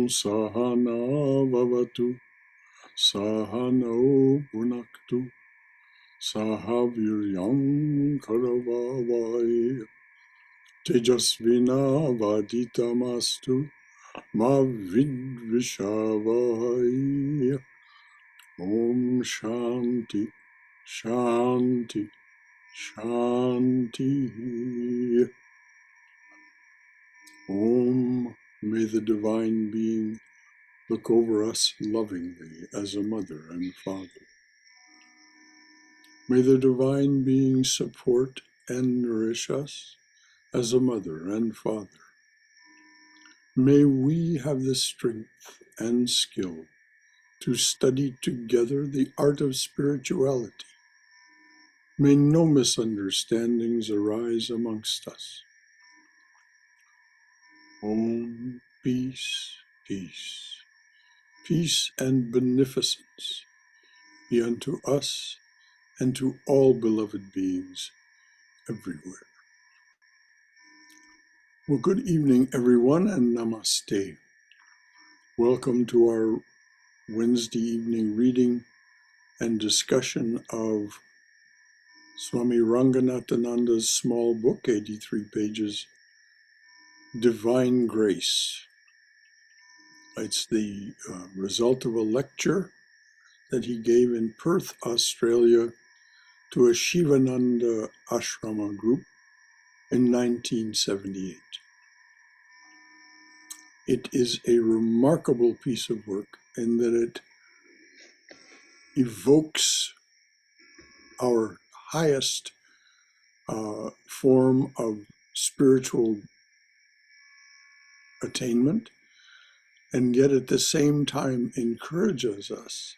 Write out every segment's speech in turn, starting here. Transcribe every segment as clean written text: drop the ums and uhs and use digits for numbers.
Sahana Vavatu Sahano Punaktu Sahaviryam Karavavai Tejasvina Vaditamastu Ma Vidvishavai. Om Shanti Shanti Shanti. Om. May the Divine Being look over us lovingly as a mother and father. May the Divine Being support and nourish us as a mother and father. May we have the strength and skill to study together the art of spirituality. May no misunderstandings arise amongst us. Om, peace, peace, peace and beneficence be unto us and to all beloved beings everywhere. Well, good evening, everyone, and namaste. Welcome to our Wednesday evening reading and discussion of Swami Ranganathananda's small book, 83 pages, Divine Grace. It's the result of a lecture that he gave in Perth, Australia, to a Shivananda ashrama group in 1978. It is a remarkable piece of work in that it evokes our highest form of spiritual attainment, and yet at the same time encourages us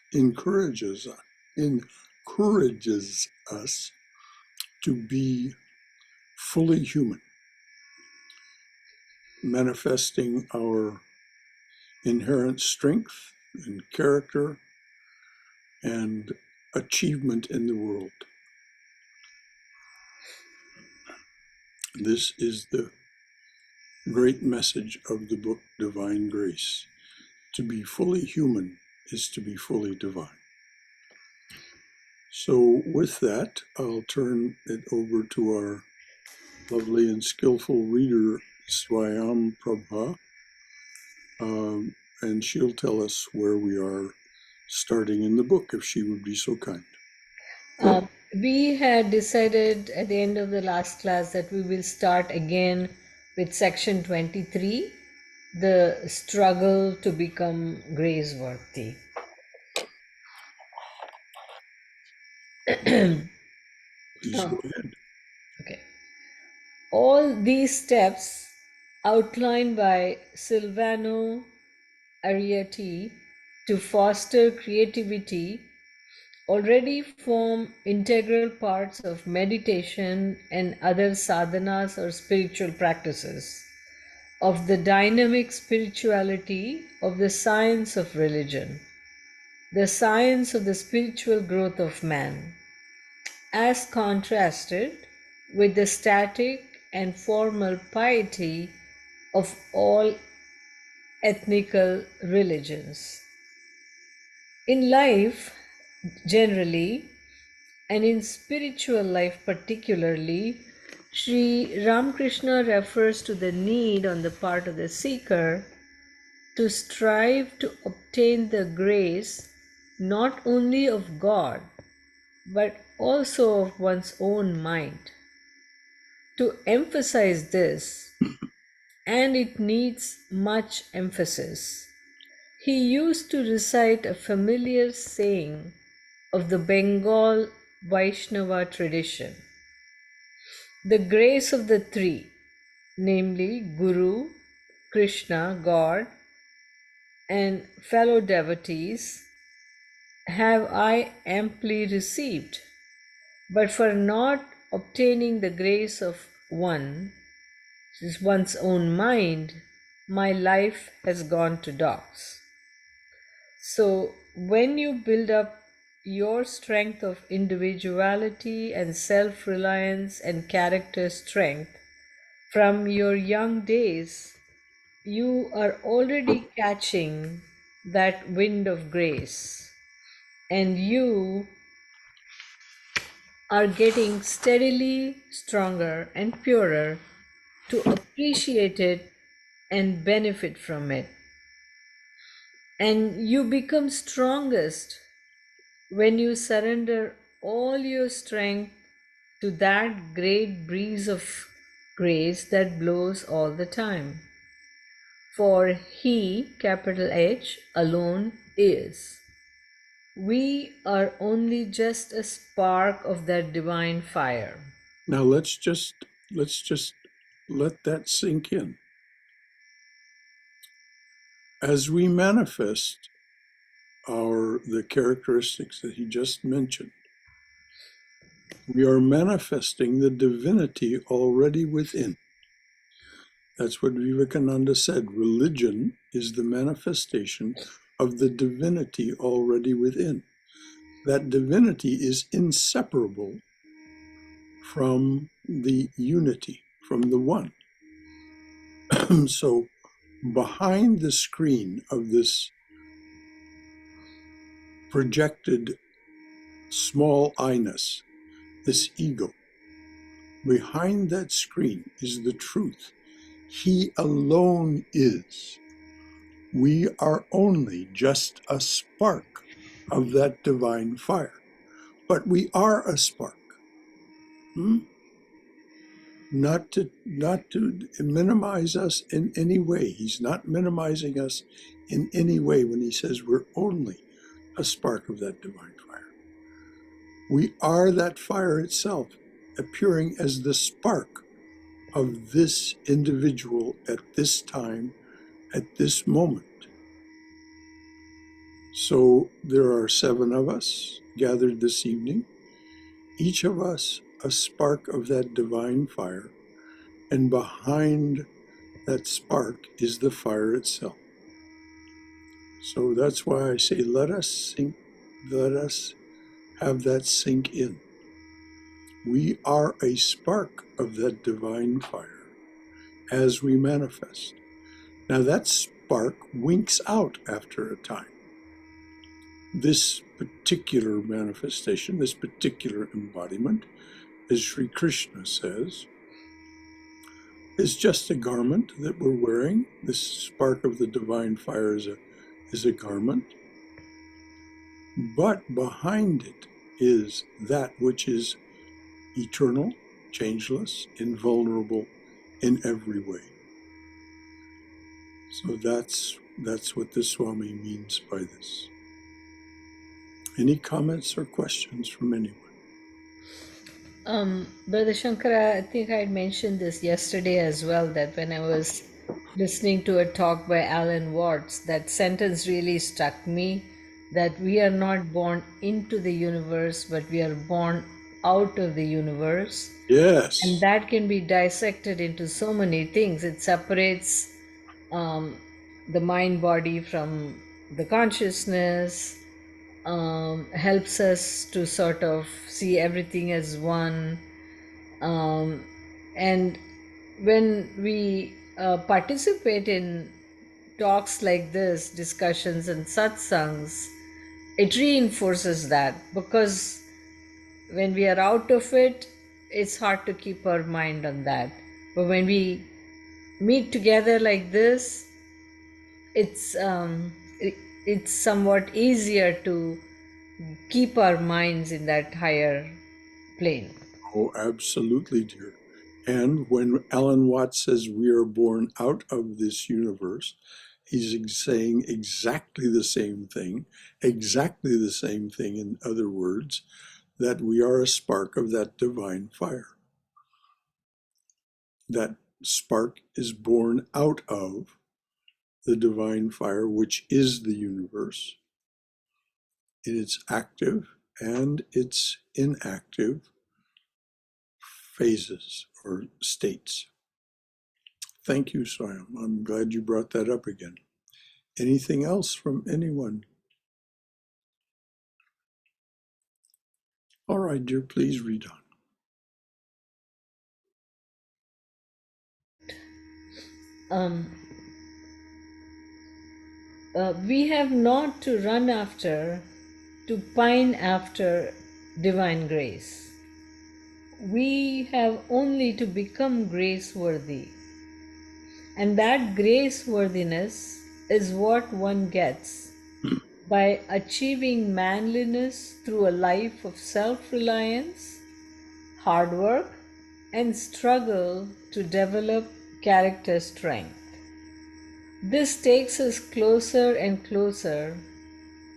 to be fully human, manifesting our inherent strength and character and achievement in the world. This is the great message of the book Divine Grace. To be fully human is to be fully divine. So with that, I'll turn it over to our lovely and skillful reader, Swami Prabha, and she'll tell us where we are starting in the book, if she would be so kind. We had decided at the end of the last class that we will start again with section 23, the struggle to become graceworthy. Please go ahead. Okay. All these steps outlined by Silvano Arrietty to foster creativity already form integral parts of meditation and other sadhanas or spiritual practices, of the dynamic spirituality of the science of religion, the science of the spiritual growth of man, as contrasted with the static and formal piety of all ethnical religions. In life, generally, and in spiritual life particularly, Sri Ramakrishna refers to the need on the part of the seeker to strive to obtain the grace not only of God, but also of one's own mind. To emphasize this, and it needs much emphasis, he used to recite a familiar saying of the Bengal Vaishnava tradition. The grace of the three, namely Guru, Krishna, God, and fellow devotees, have I amply received, but for not obtaining the grace of one, which is one's own mind, my life has gone to dogs. So when you build up your strength of individuality and self-reliance and character strength from your young days, you are already catching that wind of grace, and you are getting steadily stronger and purer to appreciate it and benefit from it. And you become strongest when you surrender all your strength to that great breeze of grace that blows all the time. For He, capital H, alone is. We are only just a spark of that divine fire. Now let's just let that sink in. As we manifest the characteristics that he just mentioned, we are manifesting the divinity already within. That's what Vivekananda said. Religion is the manifestation of the divinity already within. That divinity is inseparable from the unity, from the one. So behind the screen of this projected small I-ness, this ego, behind that screen is the truth. He alone is. We are only just a spark of that divine fire. But we are a spark. Not to minimize us in any way. He's not minimizing us in any way when he says we're only a spark of that divine fire. We are that fire itself, appearing as the spark of this individual at this time, at this moment. So there are 7 of us gathered this evening, each of us a spark of that divine fire, and behind that spark is the fire itself. So that's why I say let us have that sink in. We are a spark of that divine fire as we manifest. Now that spark winks out after a time. This particular manifestation, this particular embodiment, as Sri Krishna says, is just a garment that we're wearing. This spark of the divine fire is a garment. But behind it is that which is eternal, changeless, invulnerable in every way. So that's what the Swami means by this. Any comments or questions from anyone? Brother Shankara, I think I had mentioned this yesterday as well, that when I was listening to a talk by Alan Watts, that sentence really struck me, that we are not born into the universe, but we are born out of the universe. And Yes. that can be dissected into so many things. It separates the mind body from the consciousness, helps us to sort of see everything as one. And when we participate in talks like this, discussions and satsangs, it reinforces that, because when we are out of it, it's hard to keep our mind on that. But when we meet together like this, it's it's somewhat easier to keep our minds in that higher plane. Oh, absolutely, dear. And when Alan Watts says we are born out of this universe, he's saying exactly the same thing, in other words, that we are a spark of that divine fire. That spark is born out of the divine fire, which is the universe, in its active and its inactive phases or states. Thank you, Swami. I'm glad you brought that up again. Anything else from anyone? All right, dear, please read on. Um, We have not to run after, to pine after divine grace. We have only to become grace worthy. And that grace worthiness is what one gets by achieving manliness through a life of self reliance, hard work, and struggle to develop character strength. This takes us closer and closer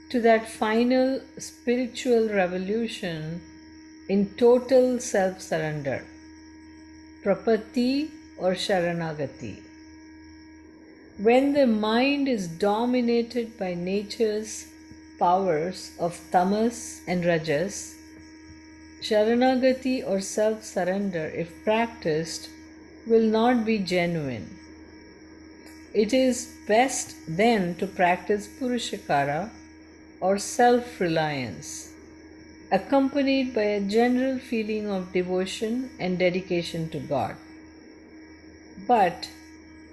to that final spiritual revolution in total self surrender, prapatti or sharanagati. When the mind is dominated by nature's powers of tamas and rajas, sharanagati or self surrender, if practiced, will not be genuine. It is best then to practice purushakara or self reliance, accompanied by a general feeling of devotion and dedication to God. But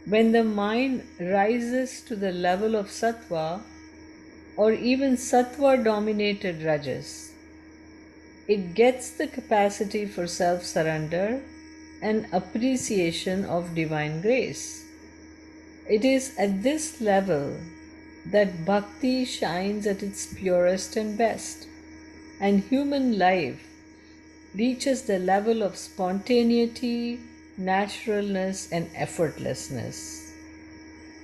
when the mind rises to the level of sattva or even sattva dominated rajas, it gets the capacity for self surrender and appreciation of divine grace. It is at this level that bhakti shines at its purest and best, and human life reaches the level of spontaneity, naturalness, and effortlessness.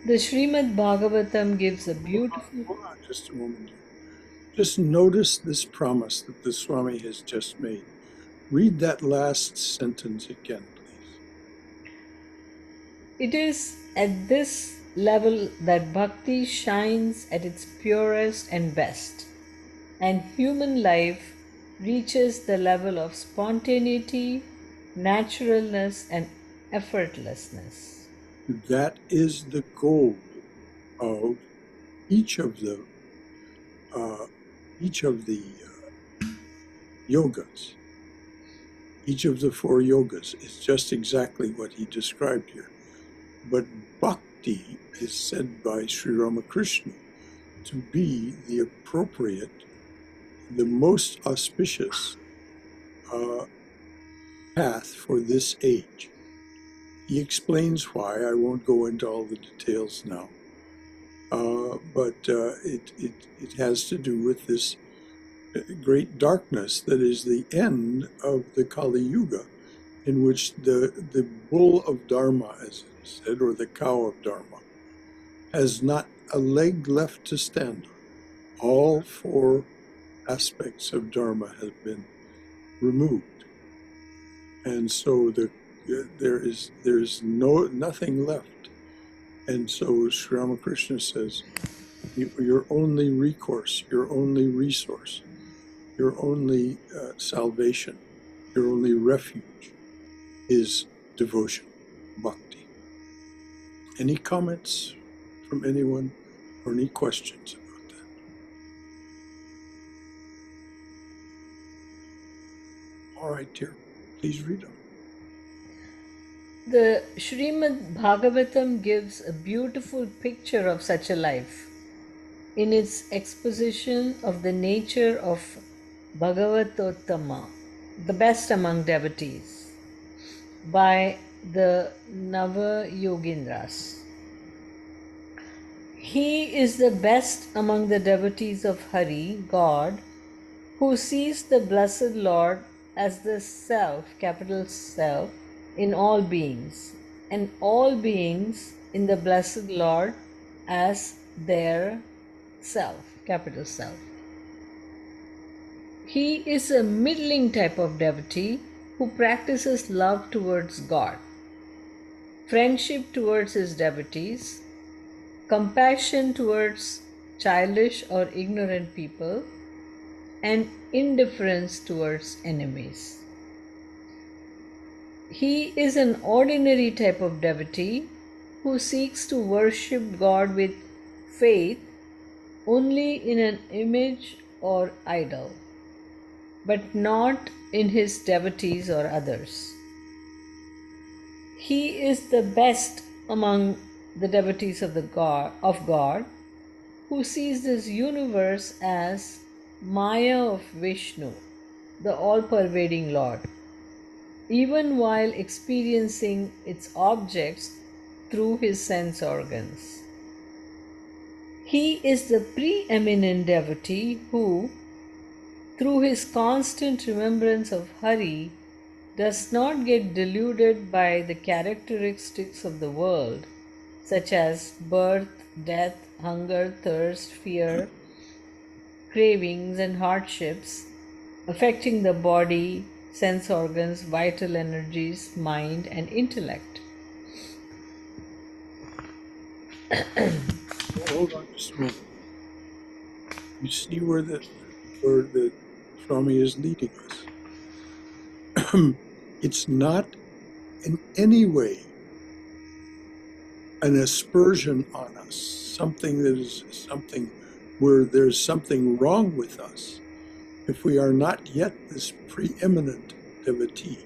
The Srimad Bhagavatam gives a beautiful. Hold on just a moment. Just notice this promise that the Swami has just made. Read that last sentence again, please. It is at this level that bhakti shines at its purest and best, and human life reaches the level of spontaneity, naturalness, and effortlessness. That is the goal of each of the yogas. Each of the 4 yogas is just exactly what he described here. But bhakti is said by Sri Ramakrishna to be the appropriate, the most auspicious path for this age. He explains why. I won't go into all the details now. But it has to do with this great darkness that is the end of the Kali Yuga, in which the bull of Dharma, as it is said, or the cow of Dharma, has not a leg left to stand on. All 4 aspects of Dharma have been removed, and so there's nothing left. And so Sri Ramakrishna says, your only recourse, your only resource, your only salvation, your only refuge is devotion, bhakti. Any comments from anyone or any questions about that? All right, dear, please read them. The Srimad Bhagavatam gives a beautiful picture of such a life in its exposition of the nature of Bhagavatottama, the best among devotees, by the Nava Yogindras. He is the best among the devotees of Hari, God, who sees the Blessed Lord as the Self, capital Self, in all beings, and all beings in the Blessed Lord as their Self, capital Self. He is a middling type of devotee who practices love towards God, friendship towards his devotees, compassion towards childish or ignorant people, and indifference towards enemies. He is an ordinary type of devotee who seeks to worship God with faith only in an image or idol, but not in his devotees or others. He is the best among the devotees of God, who sees this universe as Maya of Vishnu, the all pervading Lord, even while experiencing its objects through his sense organs. He is the preeminent devotee who, through his constant remembrance of Hari, does not get deluded by the characteristics of the world, such as birth, death, hunger, thirst, fear, cravings, and hardships, affecting the body, sense organs, vital energies, mind, and intellect. Hold on just a moment. You see where the Swami is leading us. It's not in any way an aspersion on us, something where there's something wrong with us. If we are not yet this preeminent devotee,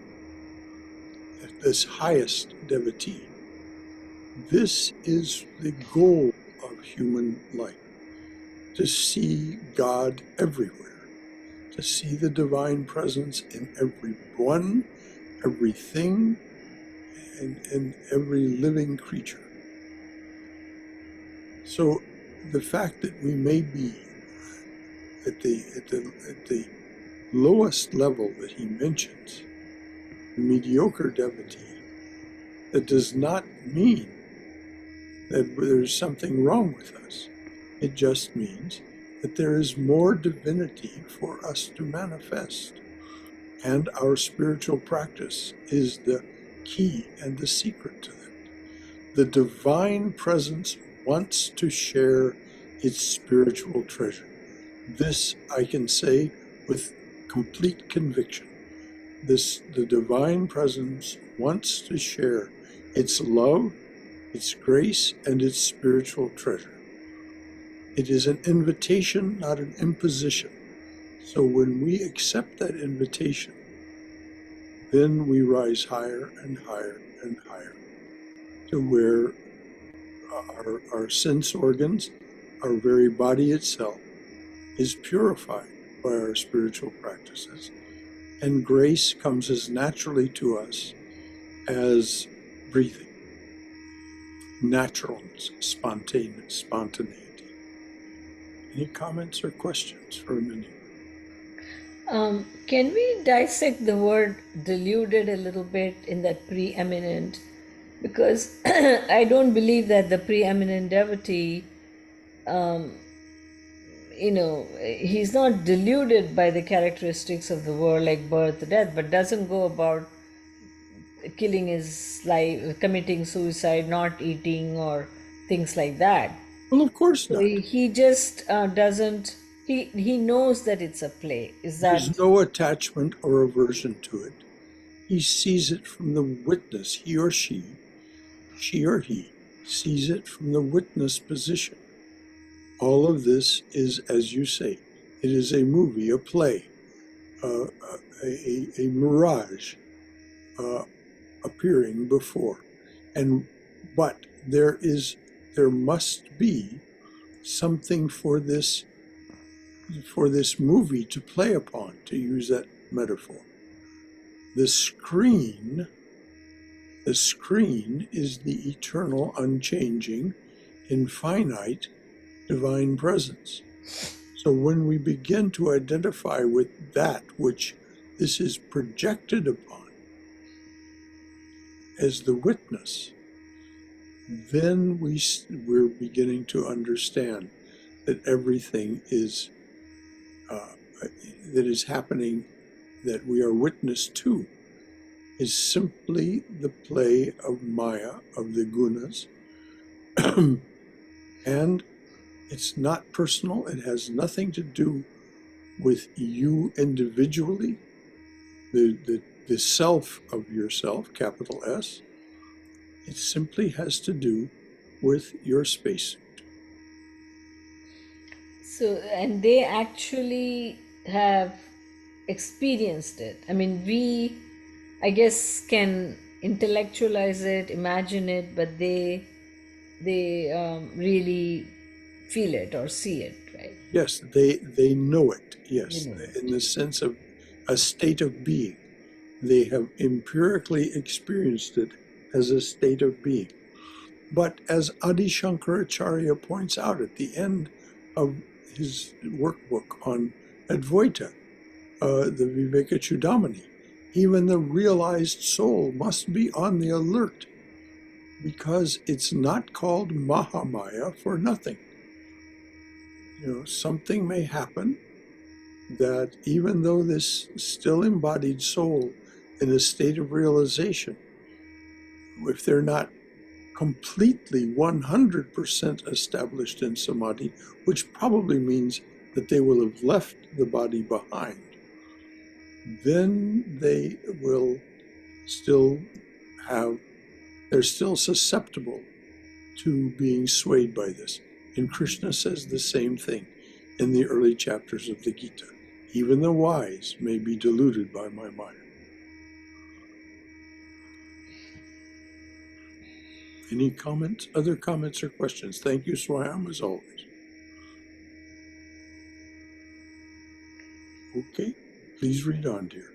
this highest devotee, this is the goal of human life, to see God everywhere, to see the divine presence in everyone, everything, and every living creature. So the fact that we may be at the lowest level that he mentions, the mediocre devotee, that does not mean that there's something wrong with us. It just means that there is more divinity for us to manifest. And our spiritual practice is the key and the secret to that. The divine presence wants to share its spiritual treasure. This I can say with complete conviction. The divine presence wants to share its love, its grace, and its spiritual treasure. It is an invitation, not an imposition. So when we accept that invitation, then we rise higher and higher and higher to where our sense organs, our very body itself, is purified by our spiritual practices. And grace comes as naturally to us as breathing, naturalness, spontaneity. Any comments or questions for a minute? Can we dissect the word deluded a little bit in that preeminent? Because I don't believe that the preeminent devotee, he's not deluded by the characteristics of the world like birth, death, but doesn't go about killing his life, committing suicide, not eating, or things like that. Well, of course So not. he just doesn't. He knows that it's a play. Is that There's no attachment or aversion to it. He sees it from the witness, he or she sees it from the witness position. All of this is, as you say, it is a movie, a play, a mirage appearing before. But there must be something for this movie to play upon, to use that metaphor. The screen is the eternal, unchanging, infinite divine presence. So when we begin to identify with that which this is projected upon as the witness, then we're beginning to understand that everything that is happening, that we are witness to, is simply the play of Maya, of the gunas. And it's not personal. It has nothing to do with you individually, the self of yourself, capital S. It simply has to do with your spacesuit. so? And they actually have experienced it. I mean, we, I guess, can intellectualize it, imagine it, but they really feel it or see it, right? Yes, they know it, They yes, know in it. the sense of a state of being. They have empirically experienced it as a state of being. But as Adi Shankaracharya points out at the end of his workbook on Advaita, the Vivekachudamani, even the realized soul must be on the alert because it's not called Mahamaya for nothing. Something may happen that even though this still embodied soul in a state of realization, if they're not completely 100% established in samadhi, which probably means that they will have left the body behind, then they will still they're still susceptible to being swayed by this. And Krishna says the same thing in the early chapters of the Gita. Even the wise may be deluded by my mind. Any comments, other comments or questions? Thank you, Swayam, as always. Okay, please read on, dear.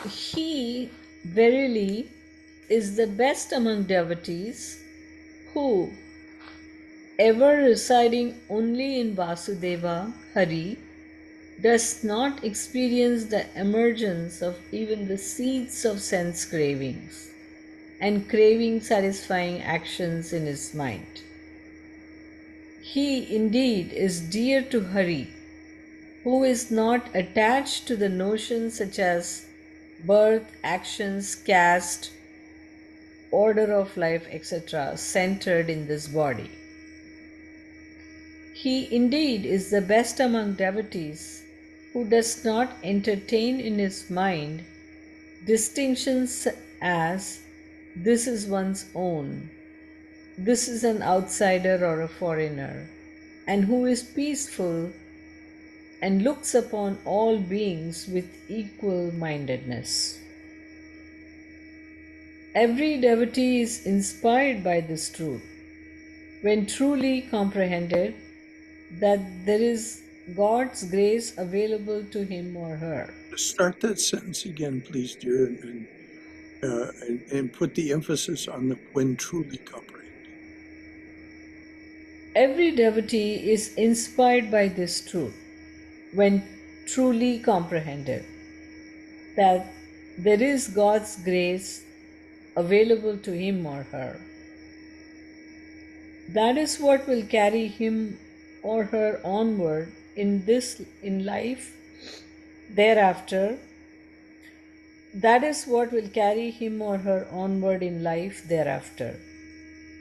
He verily is the best among devotees who, ever residing only in Vasudeva, Hari, does not experience the emergence of even the seeds of sense cravings and craving satisfying actions in his mind. He indeed is dear to Hari, who is not attached to the notions such as birth, actions, caste, order of life, etc., centered in this body. He indeed is the best among devotees who does not entertain in his mind distinctions as this is one's own, this is an outsider or a foreigner, and who is peaceful and looks upon all beings with equal mindedness. Every devotee is inspired by this truth when truly comprehended that there is God's grace available to him or her. Start that sentence again, please, dear, and put the emphasis on the when truly comprehended. Every devotee is inspired by this truth when truly comprehended that there is God's grace available to him or her. That is what will carry him or her onward in life thereafter. That is what will carry him or her onward in life thereafter,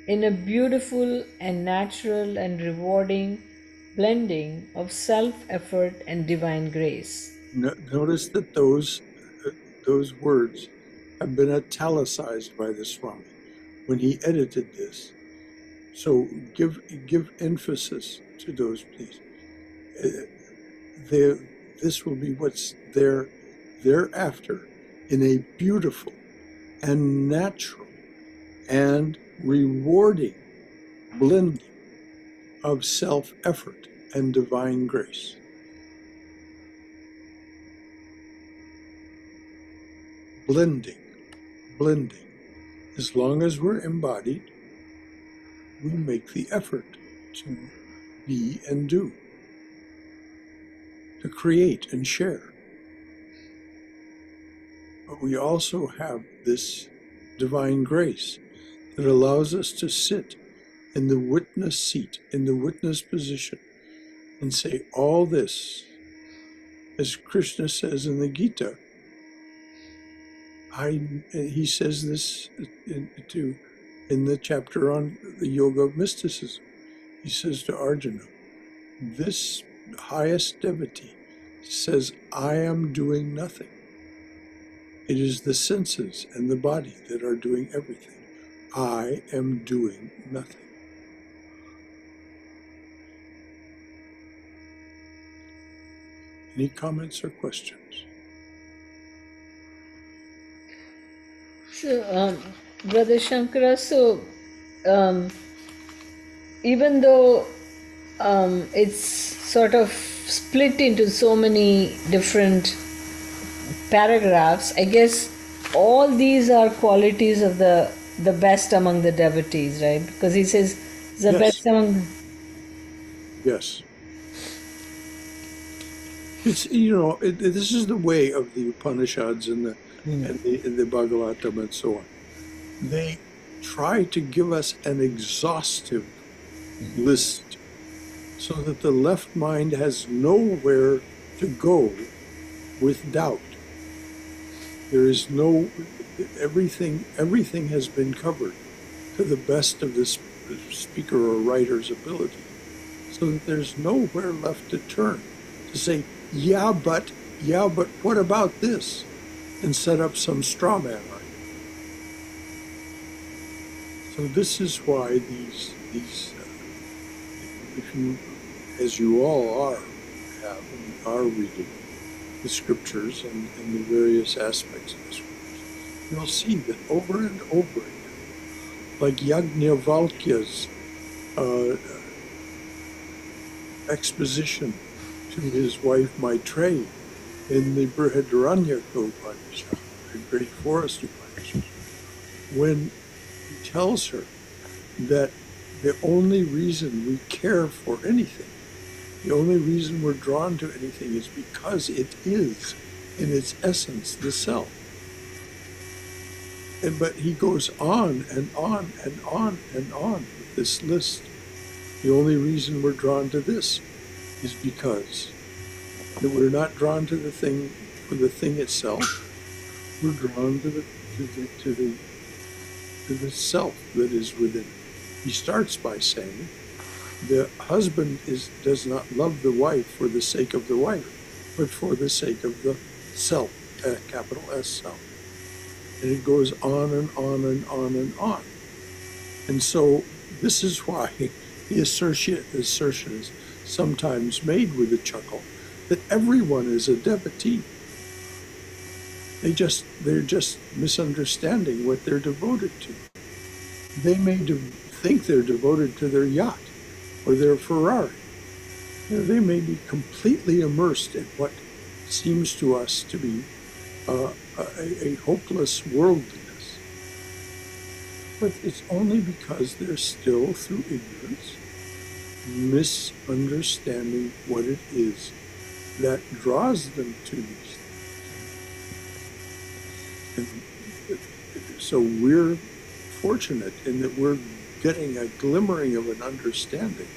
in a beautiful and natural and rewarding blending of self-effort and divine grace. Notice that those words have been italicized by the Swami when he edited this. So give emphasis to those, please. This will be what's there thereafter in a beautiful and natural and rewarding blending of self-effort and divine grace. Blending. As long as we're embodied, we make the effort to be and do, to create and share. But we also have this divine grace that allows us to sit in the witness seat, in the witness position, and say all this, as Krishna says in the Gita. He says this in the chapter on the yoga of mysticism. He says to Arjuna, this highest devotee says, I am doing nothing. It is the senses and the body that are doing everything. I am doing nothing. Any comments or questions? So, Brother Shankara, so um, even though it's sort of split into so many different paragraphs, I guess all these are qualities of the best among the devotees, right? Because he says the Yes, best among. yes. It's this is the way of the Upanishads and the Bhagavatam and so on. They try to give us an exhaustive list so that the left mind has nowhere to go with doubt. There is no everything has been covered to the best of the speaker or writer's ability, so that there's nowhere left to turn to say, yeah, but what about this? And set up some straw man argument. So this is why these if you, as you all have and are reading the scriptures and the various aspects of the scriptures, you'll see that over and over again, like Yajnavalkya's exposition to his wife Maitreyi in the Brihadaranyaka Upanishad, the Great Forest Upanishad, when he tells her that the only reason we care for anything, the only reason we're drawn to anything is because it is, in its essence, the self. But he goes on and on and on and on with this list. The only reason we're drawn to this is because that we're not drawn to the thing for the thing itself. We're drawn to the self that is within. He starts by saying the husband does not love the wife for the sake of the wife, but for the sake of the self, capital S self. And it goes on and on and on and on. And so this is why the assertion is sometimes made with a chuckle that everyone is a devotee. They're just misunderstanding what they're devoted to. They may think they're devoted to their yacht or their Ferrari. They may be completely immersed in what seems to us to be a hopeless worldliness. But it's only because they're still, through ignorance, misunderstanding what it is that draws them to these things. And so we're fortunate in that we're getting a glimmering of an understanding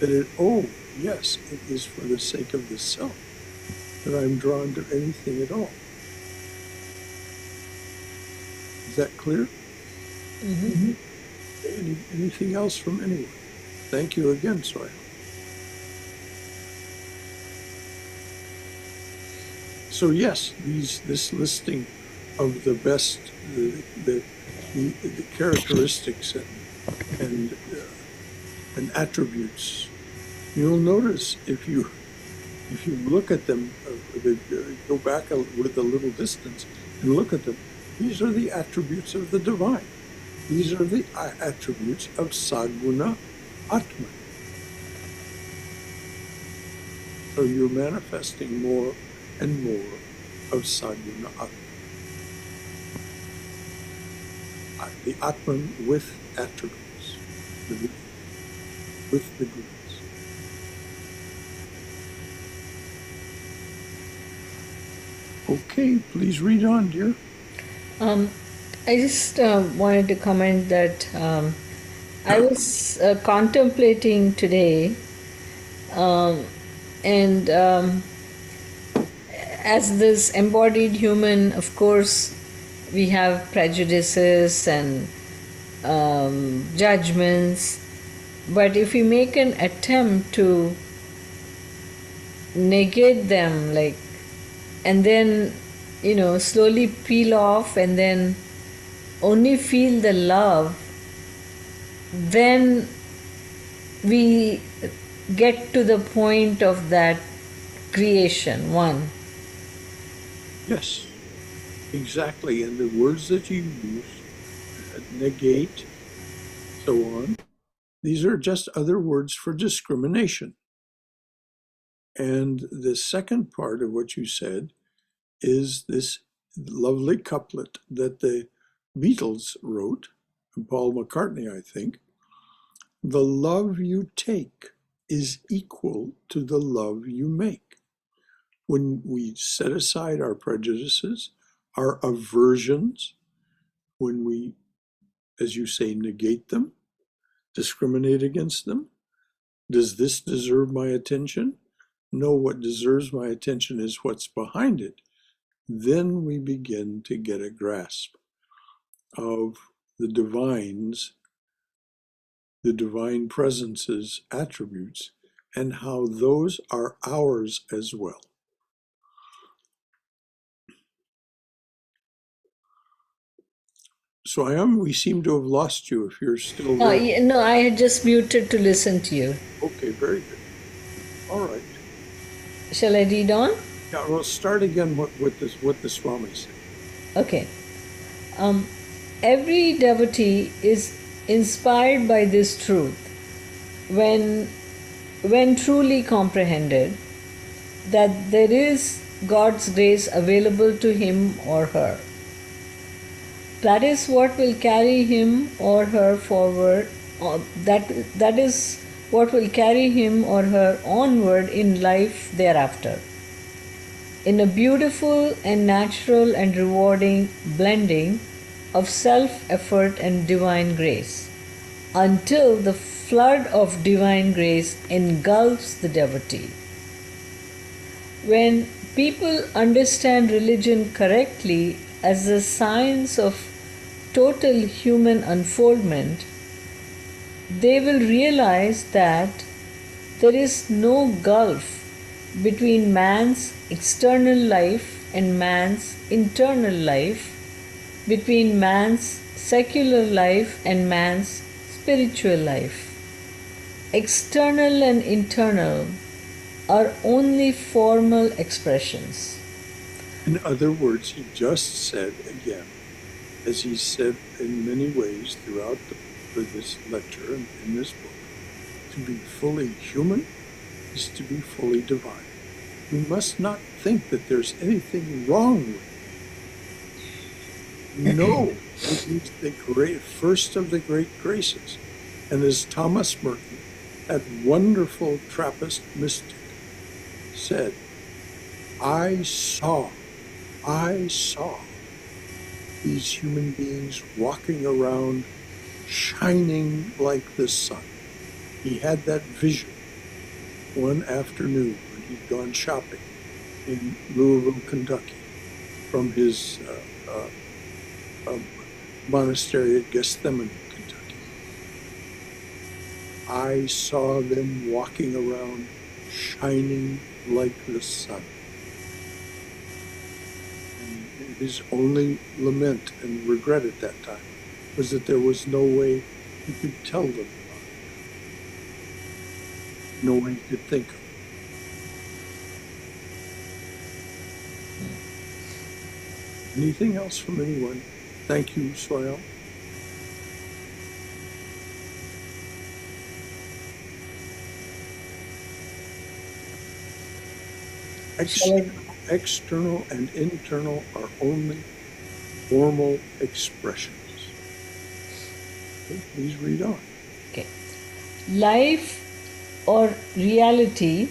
that yes, it is for the sake of the self that I'm drawn to anything at all. Is that clear? Mm-hmm. Anything else from anyone? Thank you again, Swami. So yes, this listing of the best, the characteristics and attributes. You'll notice if you look at them, go back with a little distance and look at them. These are the attributes of the divine. These are the attributes of Saguna Atman. So you're manifesting more and more of Saguna Atman. The Atman with attributes, with the goods. Okay, please read on, dear. I just wanted to comment that I was contemplating today, and as this embodied human, of course, we have prejudices and judgments, but if we make an attempt to negate them, and then slowly peel off and then only feel the love, then we get to the point of that creation one. Yes, exactly. And the words that you use, negate, so on. These are just other words for discrimination. And the second part of what you said is this lovely couplet that the Beatles wrote, and Paul McCartney, I think. The love you take is equal to the love you make. When we set aside our prejudices, our aversions, when we, as you say, negate them, discriminate against them, does this deserve my attention? No, what deserves my attention is what's behind it. Then we begin to get a grasp of the divine presence's attributes and how those are ours as well. So we seem to have lost you if you're still there. No, I had just muted to listen to you. Okay, very good. All right. Shall I read on? Yeah, we'll start again what the Swami said. Okay. Every devotee is inspired by this truth when truly comprehended that there is God's grace available to him or her. That is what will carry him or her forward. That is what will carry him or her onward in life thereafter, in a beautiful and natural and rewarding blending of self-effort and divine grace, until the flood of divine grace engulfs the devotee. When people understand religion correctly as the science of total human unfoldment, they will realize that there is no gulf between man's external life and man's internal life, between man's secular life and man's spiritual life. External and internal are only formal expressions. In other words, he just said again, as he said in many ways throughout this lecture and in this book, to be fully human is to be fully divine. We must not think that there's anything wrong with it. No, it is the first of the great graces. And as Thomas Merton, that wonderful Trappist mystic, said, I saw these human beings walking around shining like the sun. He had that vision one afternoon when he'd gone shopping in Louisville, Kentucky, from his monastery at Gethsemane, Kentucky. I saw them walking around shining like the sun. And his only lament and regret at that time was that there was no way he could tell them about it. No one could think of it. Anything else from anyone? Thank you, Swami. External and internal are only formal expressions. Okay, please read on. Okay. Life or reality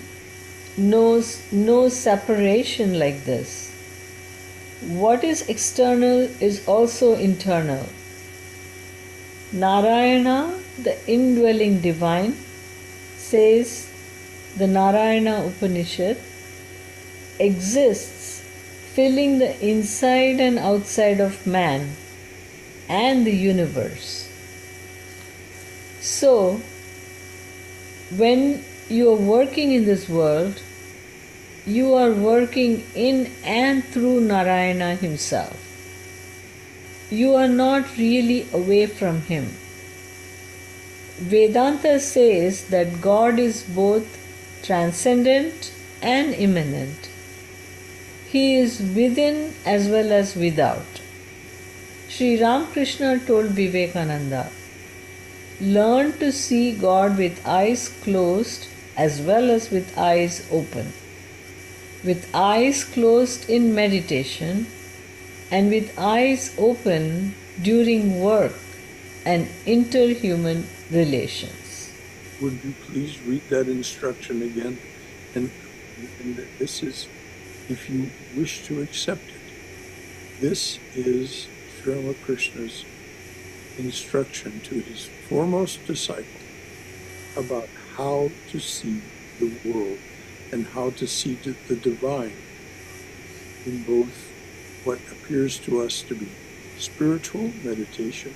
knows no separation like this. What is external is also internal. Narayana, the indwelling divine, says the Narayana Upanishad, exists filling the inside and outside of man and the universe. So, when you are working in this world, you are working in and through Narayana himself. You are not really away from him. Vedanta says that God is both transcendent and immanent. He is within as well as without. Sri Ramakrishna told Vivekananda, learn to see God with eyes closed as well as with eyes open. With eyes closed in meditation and with eyes open during work and interhuman relations. Would you please read that instruction again? And this is, if you wish to accept it, this is Sri Ramakrishna's instruction to his foremost disciple about how to see the world and how to see the divine in both what appears to us to be spiritual meditation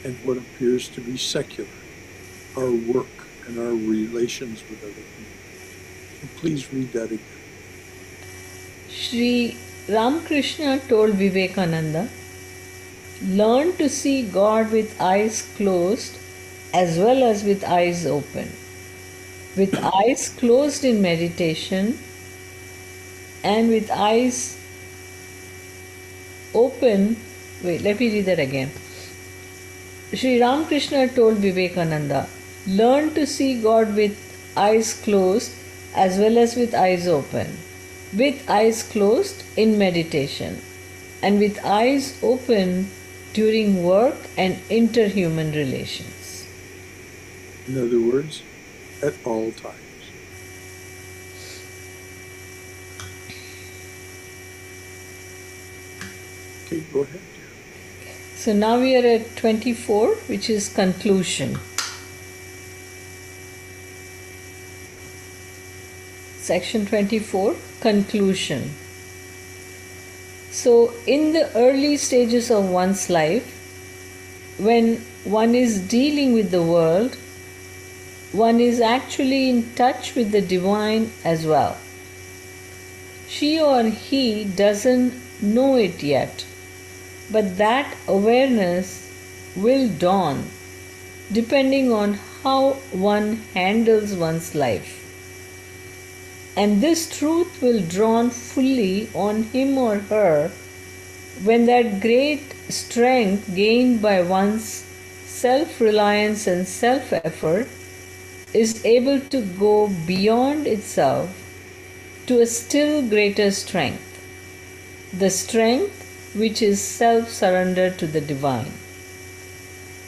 and what appears to be secular, our work and our relations with other people. So please read that again. Sri Ramakrishna told Vivekananda, learn to see God with eyes closed as well as with eyes open. With eyes closed in meditation and with eyes open. Wait, let me read that again. Sri Ramakrishna told Vivekananda, learn to see God with eyes closed as well as with eyes open. With eyes closed in meditation and with eyes open during work and interhuman relations. In other words, at all times. Okay, go ahead, dear. So now we are at 24, which is conclusion. Section 24, conclusion. So, in the early stages of one's life, when one is dealing with the world, one is actually in touch with the divine as well. She or he doesn't know it yet, but that awareness will dawn depending on how one handles one's life. And this truth will dawn fully on him or her when that great strength gained by one's self-reliance and self-effort is able to go beyond itself to a still greater strength, the strength which is self-surrender to the divine.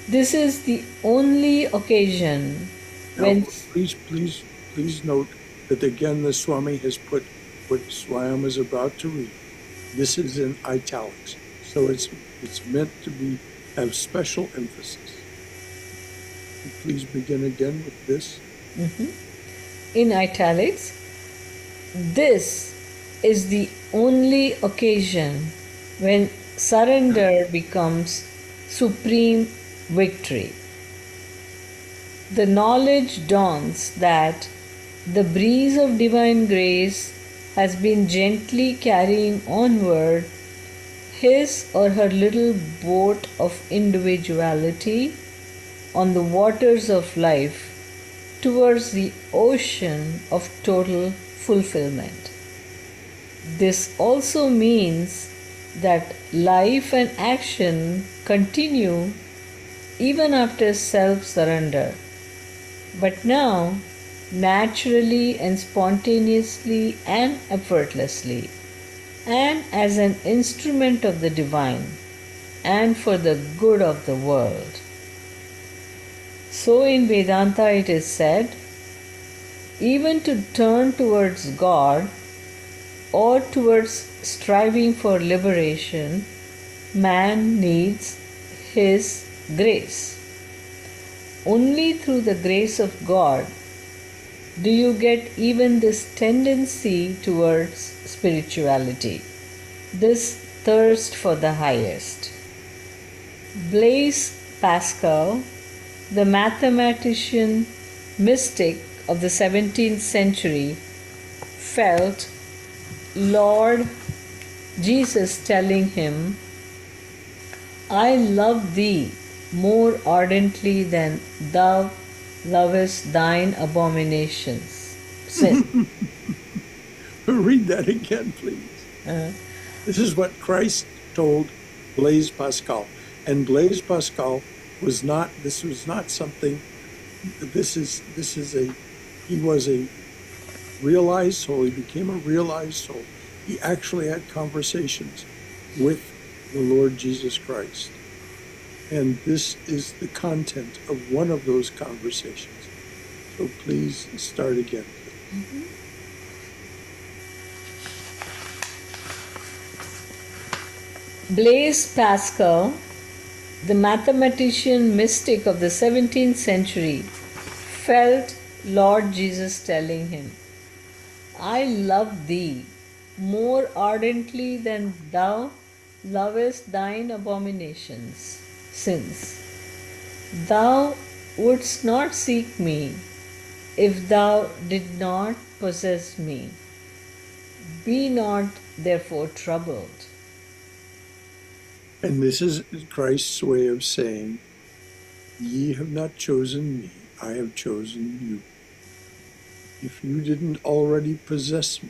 This is the only occasion when... Now, please note that again the Swami has put what Swayam is about to read. This is in italics, so it's meant to have special emphasis. Please begin again with this. In italics, this is the only occasion when surrender becomes supreme victory. The knowledge dawns that the breeze of divine grace has been gently carrying onward his or her little boat of individuality on the waters of life towards the ocean of total fulfillment. This also means that life and action continue even after self-surrender, but now naturally and spontaneously and effortlessly, and as an instrument of the divine and for the good of the world. So in Vedanta it is said, even to turn towards God or towards striving for liberation, man needs his grace. Only through the grace of God do you get even this tendency towards spirituality, this thirst for the highest. Blaise Pascal, the mathematician mystic of the 17th century, felt Lord Jesus telling him, I love thee more ardently than thou lovest thine abominations. Sin. Read that again, please. This is what Christ told Blaise Pascal. And Blaise Pascal was not, this was not something, he was a realized soul. He became a realized soul. He actually had conversations with the Lord Jesus Christ. And this is the content of one of those conversations. So please start again, please. Blaise Pascal, the mathematician mystic of the 17th century, felt Lord Jesus telling him, I love thee more ardently than thou lovest thine abominations, sins. Thou wouldst not seek me if thou did not possess me. Be not therefore troubled. And this is Christ's way of saying, ye have not chosen me, I have chosen you. If you didn't already possess me,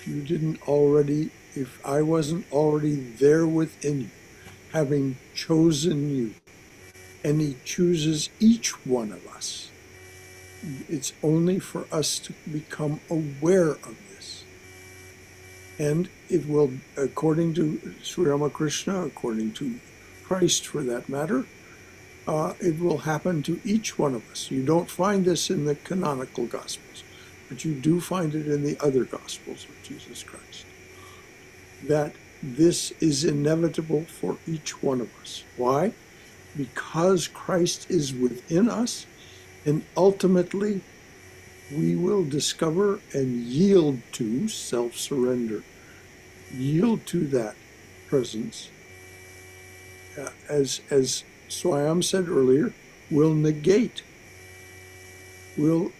if I wasn't already there within you, having chosen you, and he chooses each one of us, it's only for us to become aware of this. And it will, according to Sri Ramakrishna, according to Christ for that matter, it will happen to each one of us. You don't find this in the canonical Gospels, but you do find it in the other Gospels of Jesus Christ, that this is inevitable for each one of us. Why? Because Christ is within us, and ultimately we will discover and yield to self-surrender, yield to that presence. As Swami said earlier, will negate, will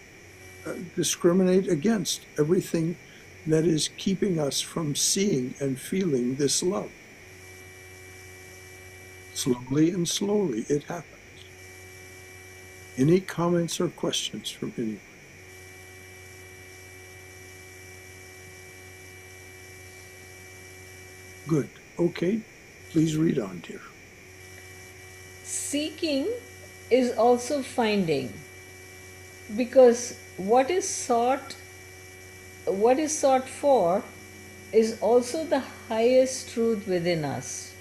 discriminate against everything that is keeping us from seeing and feeling this love. Slowly and slowly it happens. Any comments or questions from anyone? Good. Okay. Please read on, dear. Seeking is also finding, because what is sought for is also the highest truth within us.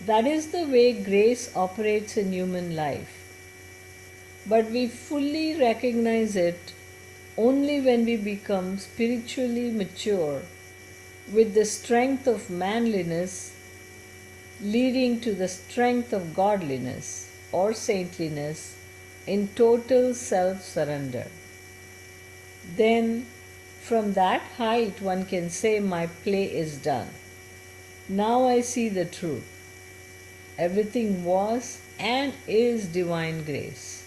That is the way grace operates in human life. But we fully recognize it only when we become spiritually mature, with the strength of manliness leading to the strength of godliness or saintliness in total self surrender. Then, from that height, one can say, my play is done. Now I see the truth. Everything was and is divine grace.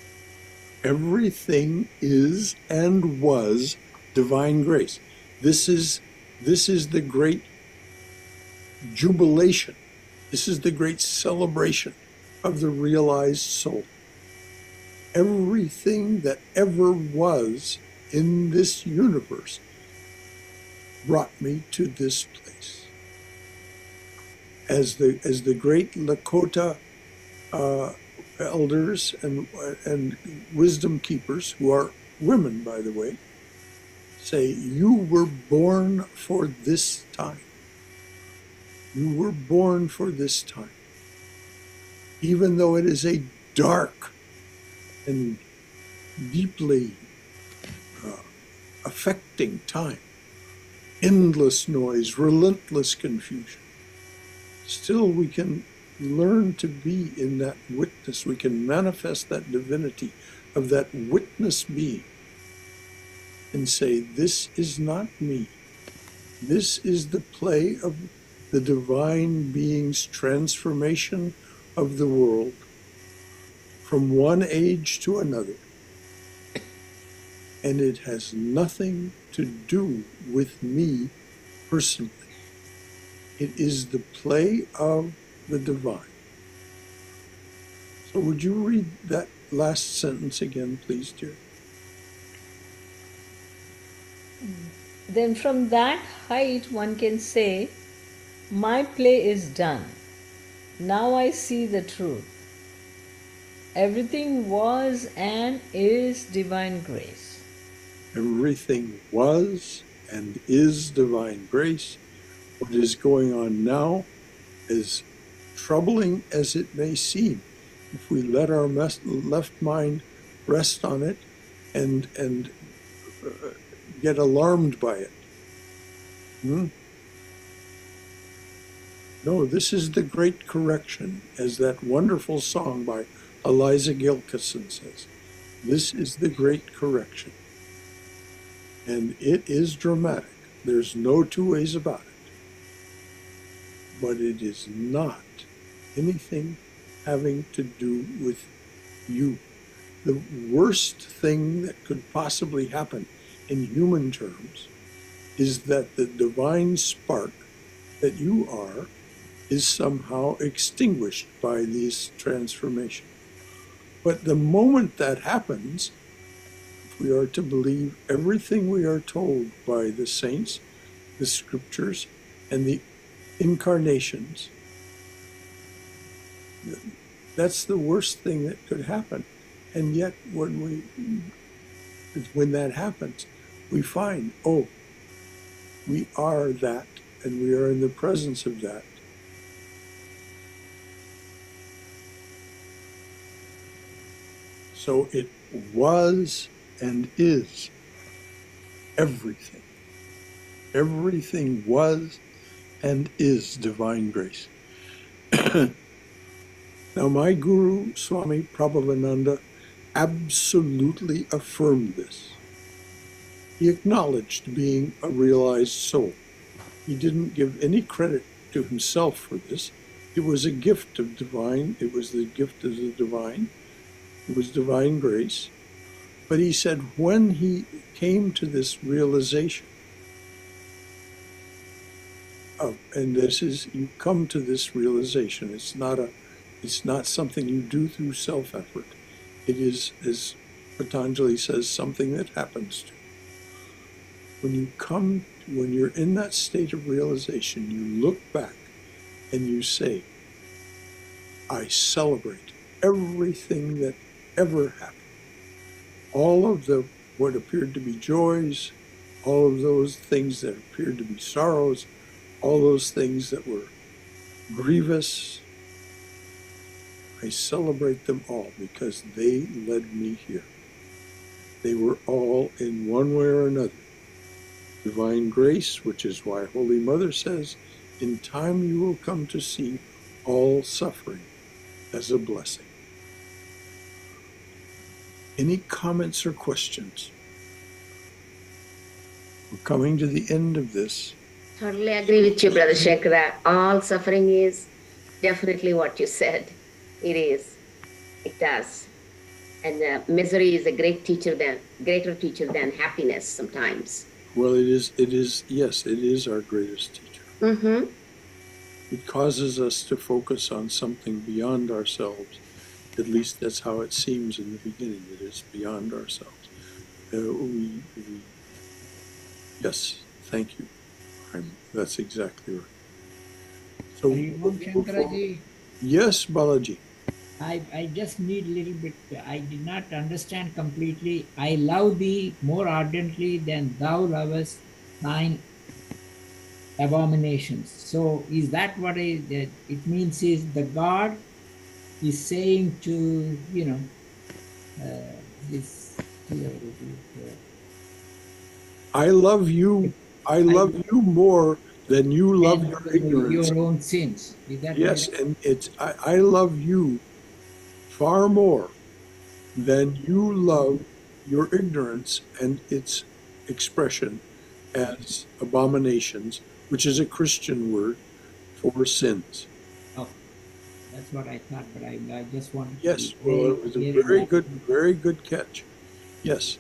Everything is and was divine grace. This is the great jubilation. This is the great celebration of the realized soul. Everything that ever was in this universe brought me to this place. As the great Lakota elders and wisdom keepers, who are women, by the way, say, you were born for this time. You were born for this time. Even though it is a dark and deeply affecting time, endless noise, relentless confusion, still we can learn to be in that witness. We can manifest that divinity of that witness being and say, this is not me. This is the play of the divine being's transformation of the world from one age to another. And it has nothing to do with me personally. It is the play of the divine. So would you read that last sentence again, please, dear? Then from that height one can say, My play is done. Now I see the truth. Everything was and is divine grace. Everything was and is divine grace. What is going on now, as troubling as it may seem, if we let our left mind rest on it and get alarmed by it. No, this is the great correction, as that wonderful song by Eliza Gilkison says. This is the great correction. And it is dramatic. There's no two ways about it. But it is not anything having to do with you. The worst thing that could possibly happen in human terms is that the divine spark that you are is somehow extinguished by this transformation. But the moment that happens, if we are to believe everything we are told by the saints, the scriptures, and the incarnations, that's the worst thing that could happen. And yet when that happens, we find, oh, we are that, and we are in the presence of that. So it was and is everything. Everything was and is divine grace. Now, my guru, Swami Prabhavananda, absolutely affirmed this. He acknowledged being a realized soul. He didn't give any credit to himself for this. It was a gift of divine, it was the gift of the divine. It was divine grace. But he said when he came to this realization, and this is, you come to this realization, it's not something you do through self-effort. It is, as Patanjali says, something that happens to you. When you're in that state of realization, you look back and you say, I celebrate everything that ever happened. All of what appeared to be joys, all of those things that appeared to be sorrows, all those things that were grievous, I celebrate them all because they led me here. They were all, in one way or another, divine grace, which is why Holy Mother says, in time you will come to see all suffering as a blessing. Any comments or questions? We're coming to the end of this. Totally agree with you, Brother Shankara. All suffering is definitely what you said. It is. It does. And misery is a greater teacher than happiness sometimes. Well, yes, it is our greatest teacher. Mm-hmm. It causes us to focus on something beyond ourselves. At least that's how it seems in the beginning. It is beyond ourselves. Yes, thank you. That's exactly right. So, Shankaraji, yes, Balaji. I just need a little bit, I did not understand completely. I love thee more ardently than thou lovest thine abominations. So is that what it means? Is the God is saying to, this, I love you. I love you more than you love your ignorance. Your own sins. Is that Yes, right? and I love you far more than you love your ignorance and its expression as abominations, which is a Christian word for sins. Oh, that's what I thought, but I just wanted Yes, to well, it was a very good catch. Yes,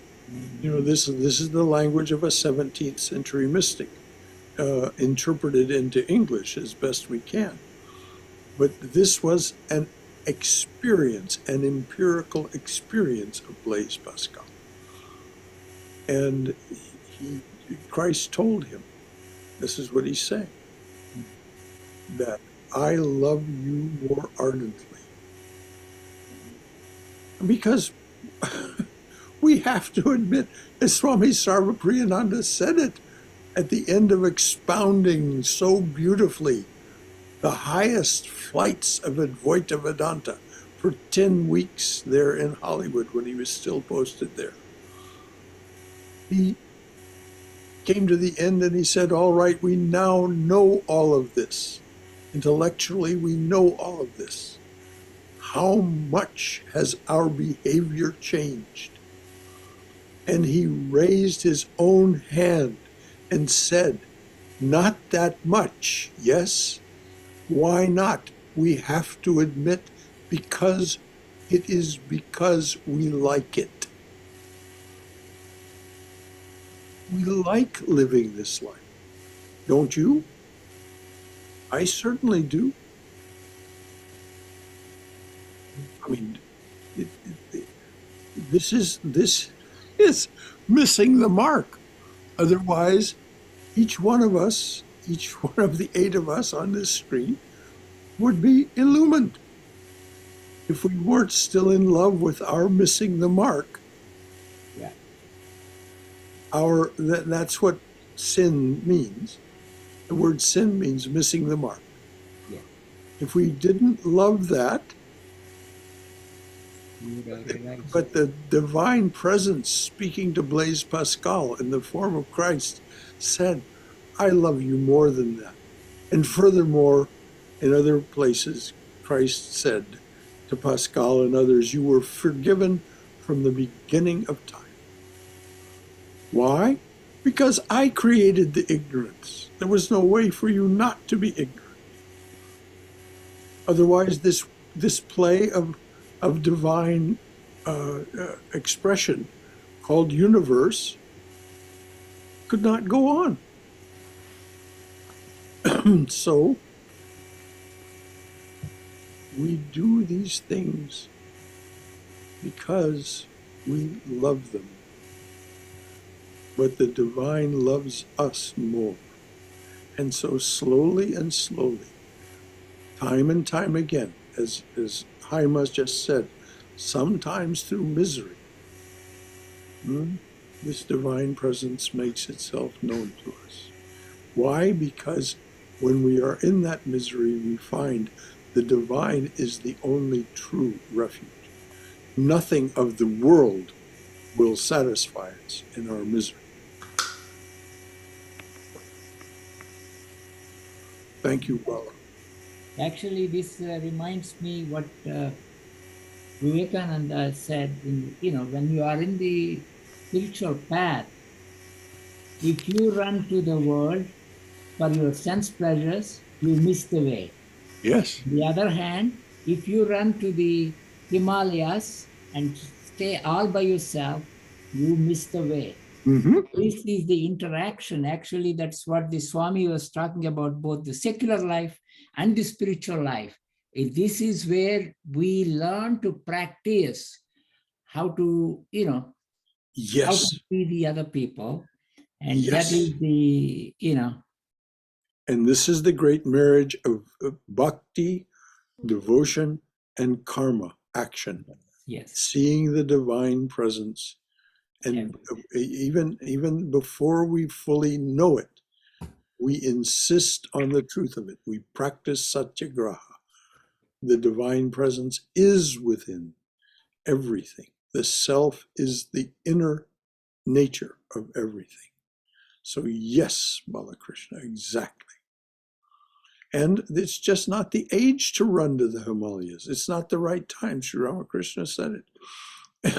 this is the language of a 17th century mystic, interpreted into English as best we can. But this was an experience, an empirical experience of Blaise Pascal. And Christ told him, this is what he's saying. that I love you more ardently. Because we have to admit, as Swami Sarvapriyananda said it at the end of expounding so beautifully the highest flights of Advaita Vedanta for 10 weeks there in Hollywood when he was still posted there. He came to the end and he said, all right, we now know all of this. Intellectually, we know all of this. How much has our behavior changed? And he raised his own hand and said, not that much, yes? Why not? We have to admit, because it is because we like it. We like living this life. Don't you? I certainly do. I mean, this is missing the mark. Otherwise, each one of us, each one of the 8 of us on this screen would be illumined. If we weren't still in love with our missing the mark, Yeah. that's what sin means. The word sin means missing the mark. Yeah. If we didn't love that, You would have realized. but the divine presence speaking to Blaise Pascal in the form of Christ said, I love you more than that. And furthermore, in other places, Christ said to Pascal and others, you were forgiven from the beginning of time. Why? Because I created the ignorance. There was no way for you not to be ignorant. Otherwise, this play of divine expression called universe could not go on. So we do these things because we love them. But the divine loves us more. And so slowly and slowly, time and time again, as Haima just said, sometimes through misery, this divine presence makes itself known to us. Why? Because when we are in that misery, we find the divine is the only true refuge. Nothing of the world will satisfy us in our misery. Thank you, Bala. Actually, this reminds me what Vivekananda said. When you are in the spiritual path, if you run to the world for your sense pleasures, you miss the way. Yes. On the other hand, if you run to the Himalayas and stay all by yourself, you miss the way. Mm-hmm. This is the interaction. Actually, that's what the Swami was talking about, both the secular life and the spiritual life. This is where we learn to practice how to, how Yes. to see the other people. And Yes. that is the, And this is the great marriage of bhakti, devotion, and karma, action. yes. Seeing the divine presence. And even before we fully know it, we insist on the truth of it. We practice satyagraha. The divine presence is within everything. The self is the inner nature of everything. So yes, Balakrishna, exactly. And it's just not the age to run to the Himalayas. It's not the right time. Sri Ramakrishna said it.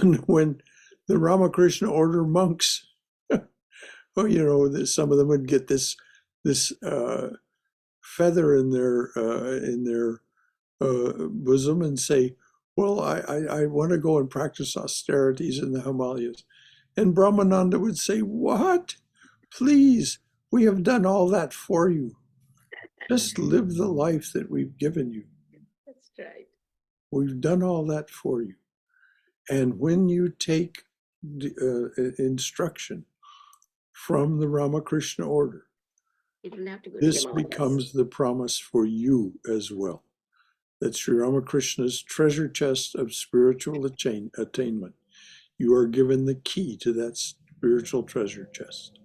And when the Ramakrishna order monks, well, some of them would get this feather in their bosom and say, well, I want to go and practice austerities in the Himalayas. And Brahmananda would say, what? Please, we have done all that for you. Just live the life that we've given you. That's right. We've done all that for you. And when you take instruction from the Ramakrishna order, It will have to go to This Himalayas. becomes the promise for you as well, that Sri Ramakrishna's treasure chest of spiritual attainment, you are given the key to that spiritual treasure chest.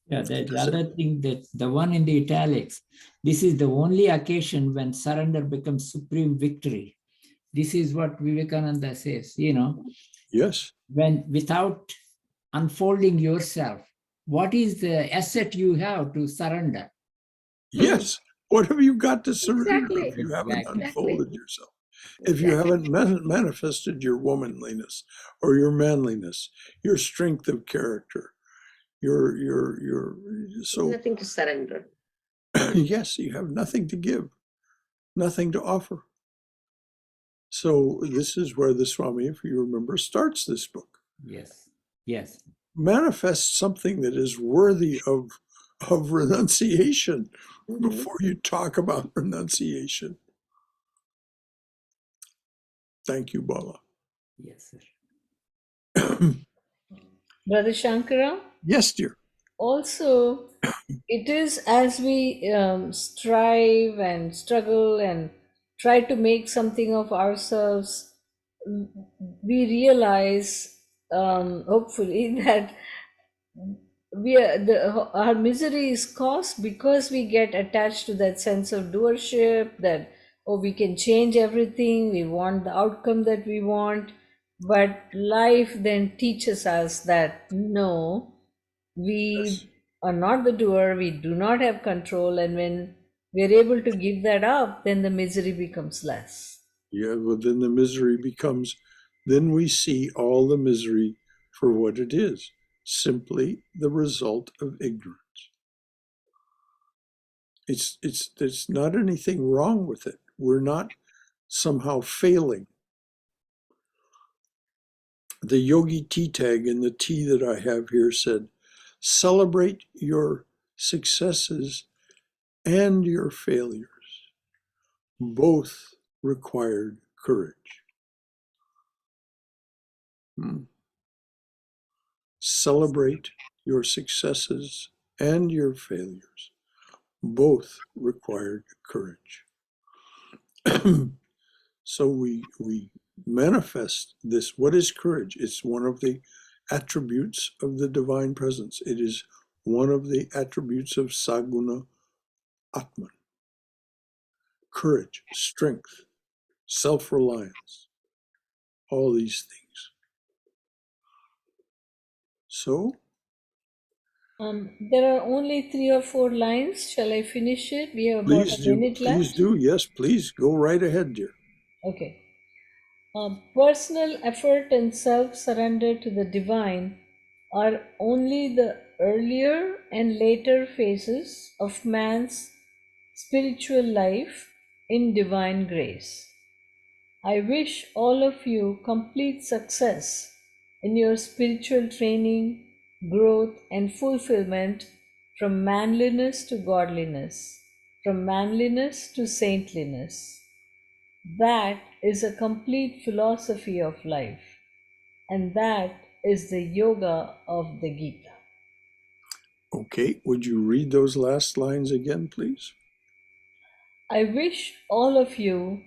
Yeah, the other thing, that the one in the italics, this is the only occasion when surrender becomes supreme victory. This is what Vivekananda says, Yes. when without unfolding yourself, what is the asset you have to surrender? Yes. What have you got to surrender if Exactly. you haven't Exactly. unfolded yourself? If you haven't manifested your womanliness or your manliness, your strength of character, so Nothing to surrender. yes, you have nothing to give, nothing to offer. So this is where the Swami, if you remember, starts this book. Yes. Yes. Manifest something that is worthy of renunciation before you talk about renunciation. Thank you, Bala. Yes, sir. Brother Shankara, Yes, dear. also, it is as we strive and struggle and try to make something of ourselves, we realize, hopefully, that our misery is caused because we get attached to that sense of doership, that oh, we can change everything, we want the outcome that we want. But life then teaches us that no, Yes. we are not the doer, we do not have control, and when we're able to give that up, then the misery becomes less. Yeah, well, then the misery becomes, then we see all the misery for what it is, simply the result of ignorance. It's not anything wrong with it. We're not somehow failing. The yogi tea tag in the tea that I have here said, celebrate your successes and your failures. Both required courage. Celebrate your successes and your failures. Both required courage. So we manifest this. What is courage? It's one of the attributes of the divine presence. It is one of the attributes of Saguna Atman. Courage, strength, self-reliance, all these things. So, There are only 3 or 4 lines. Shall I finish it? We have about a minute please left. do. Yes, please go right ahead, dear. Okay. Personal effort and self surrender to the divine are only the earlier and later phases of man's spiritual life in divine grace. I wish all of you complete success in your spiritual training, growth, and fulfillment from manliness to godliness, from manliness to saintliness. That is a complete philosophy of life, and that is the yoga of the Gita. Okay, would you read those last lines again, please? I wish all of you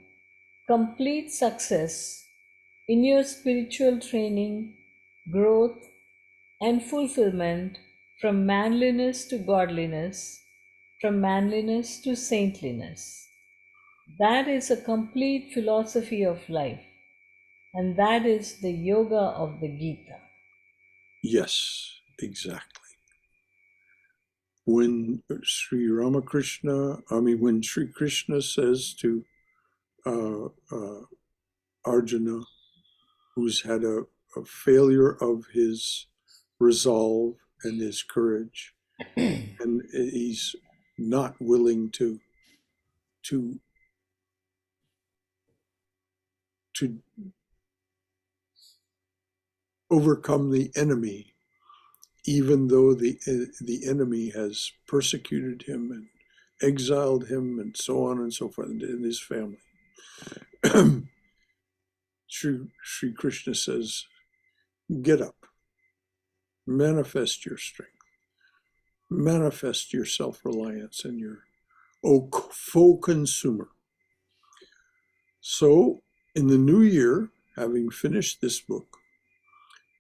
complete success in your spiritual training, growth, and fulfillment from manliness to godliness, from manliness to saintliness. That is a complete philosophy of life, and that is the yoga of the Gita. Yes, exactly. When when Sri Krishna says to Arjuna, who's had a failure of his resolve and his courage, and he's not willing to to overcome the enemy, even though the enemy has persecuted him and exiled him and so on and so forth, and his family. Sri Krishna says, get up, manifest your strength, manifest your self-reliance and your faux consumer. So in the new year, having finished this book,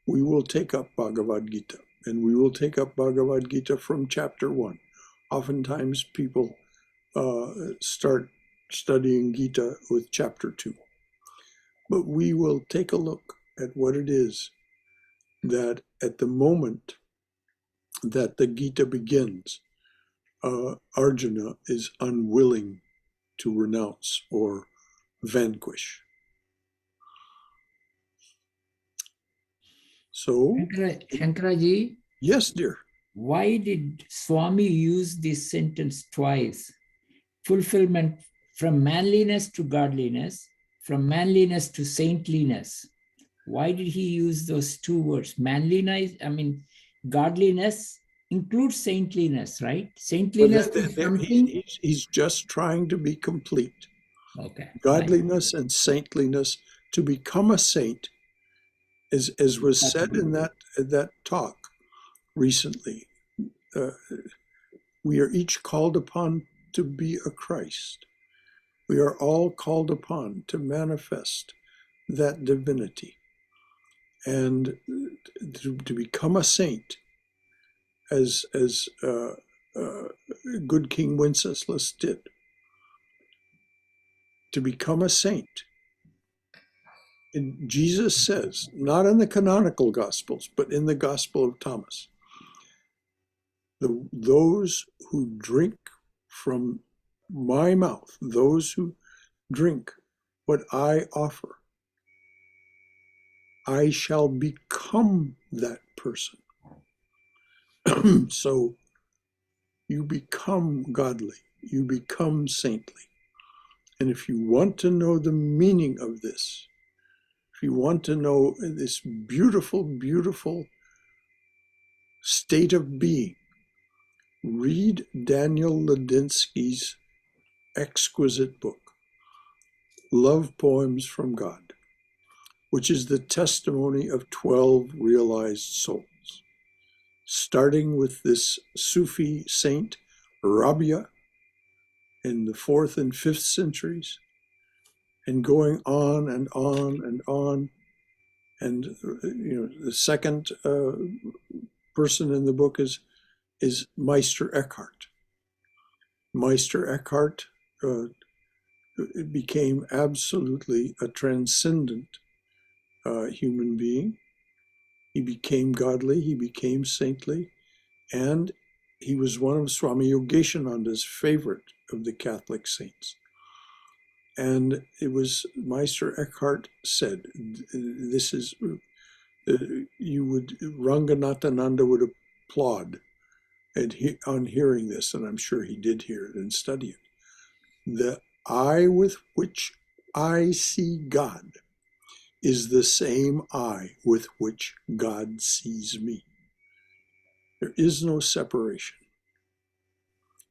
we will take up Bhagavad Gita, and we will take up Bhagavad Gita from chapter 1. Oftentimes people start studying Gita with chapter 2. But we will take a look at what it is that at the moment that the Gita begins, Arjuna is unwilling to renounce or vanquish. So, Shankaraji, yes, dear. why did Swami use this sentence twice? Fulfillment from manliness to godliness, from manliness to saintliness. Why did he use those two words? Manliness, I mean, godliness includes saintliness, right? Saintliness is something. He's just trying to be complete. Okay. Godliness and saintliness, to become a saint, as was said in that talk recently, we are each called upon to be a Christ. We are all called upon to manifest that divinity. And to become a saint, as good King Wenceslas did, to become a saint. And Jesus says, not in the canonical Gospels, but in the Gospel of Thomas, those who drink from my mouth, those who drink what I offer, I shall become that person. So you become godly, you become saintly. And if you want to know the meaning of this, if you want to know this beautiful, beautiful state of being, read Daniel Ladinsky's exquisite book, Love Poems from God, which is the testimony of 12 realized souls, starting with this Sufi saint, Rabia, in the 4th and 5th centuries, and going on and on and on. And the second person in the book is Meister Eckhart. Meister Eckhart became absolutely a transcendent human being. He became godly, he became saintly, and he was one of Swami Yogeshananda's favorite of the Catholic saints. And it was Meister Eckhart said, this is, Ranganathananda would applaud on hearing this, and I'm sure he did hear it and study it. The eye with which I see God is the same eye with which God sees me. There is no separation.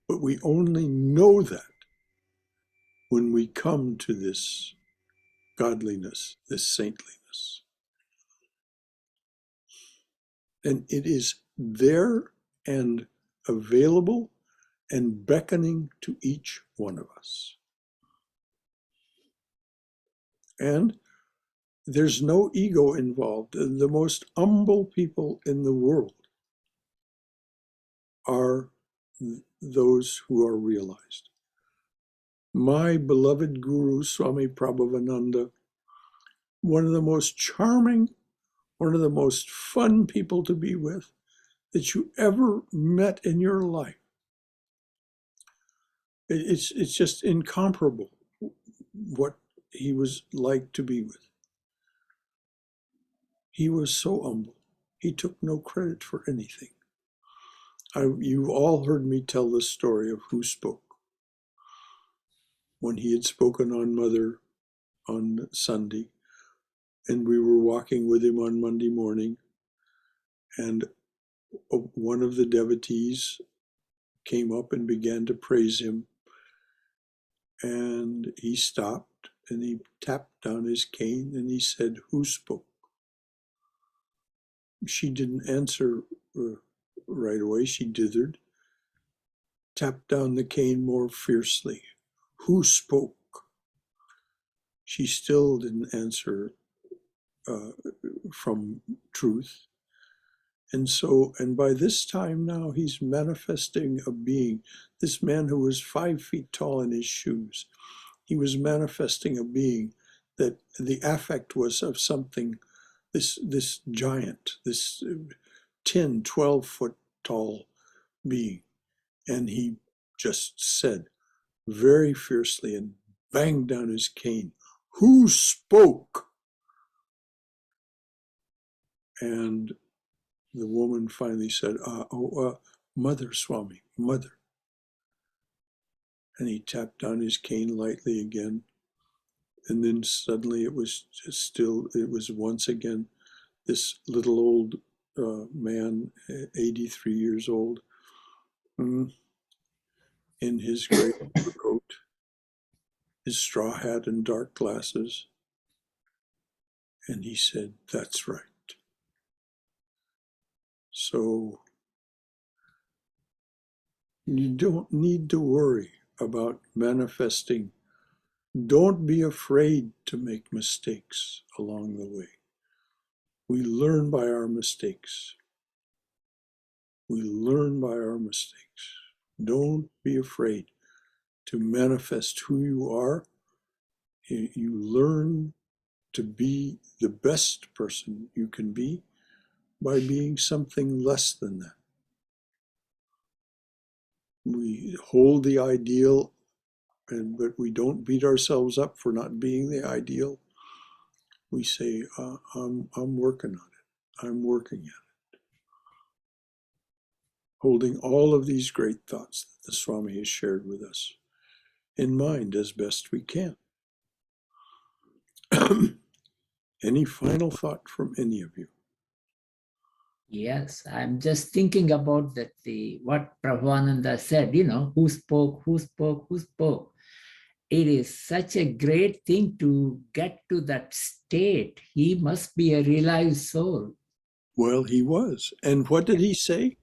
But we only know that when we come to this godliness, this saintliness. And it is there and available and beckoning to each one of us. And there's no ego involved. The most humble people in the world are those who are realized. My beloved Guru, Swami Prabhavananda, one of the most charming, one of the most fun people to be with that you ever met in your life. It's just incomparable what he was like to be with. He was so humble. He took no credit for anything. You've all heard me tell the story of who spoke. When he had spoken on Mother on Sunday, and we were walking with him on Monday morning, and one of the devotees came up and began to praise him, and he stopped and he tapped down his cane and he said, "Who spoke?" She didn't answer right away. She dithered, tapped down the cane more fiercely. Who spoke? She still didn't answer from truth. And by this time now, he's manifesting a being. This man who was 5 feet tall in his shoes, he was manifesting a being that the affect was of something, this giant, this 10, 12-foot tall being. And he just said very fiercely and banged down his cane, "Who spoke?" And the woman finally said, "Mother, Swami, Mother." And he tapped down his cane lightly again. And then suddenly it was once again this little old man, 83 years old, in his gray overcoat, his straw hat and dark glasses. And he said, "That's right." So you don't need to worry about manifesting. Don't be afraid to make mistakes along the way. We learn by our mistakes. We learn by our mistakes. Don't be afraid to manifest who you are. You learn to be the best person you can be by being something less than that. We hold the ideal, but we don't beat ourselves up for not being the ideal. We say, I'm working on it. I'm working at it. Holding all of these great thoughts that the Swami has shared with us in mind as best we can. Any final thought from any of you? Yes, I'm just thinking about that what Prabhupada said, who spoke, who spoke, who spoke. It is such a great thing to get to that state. He must be a realized soul. Well, he was. And what did he say?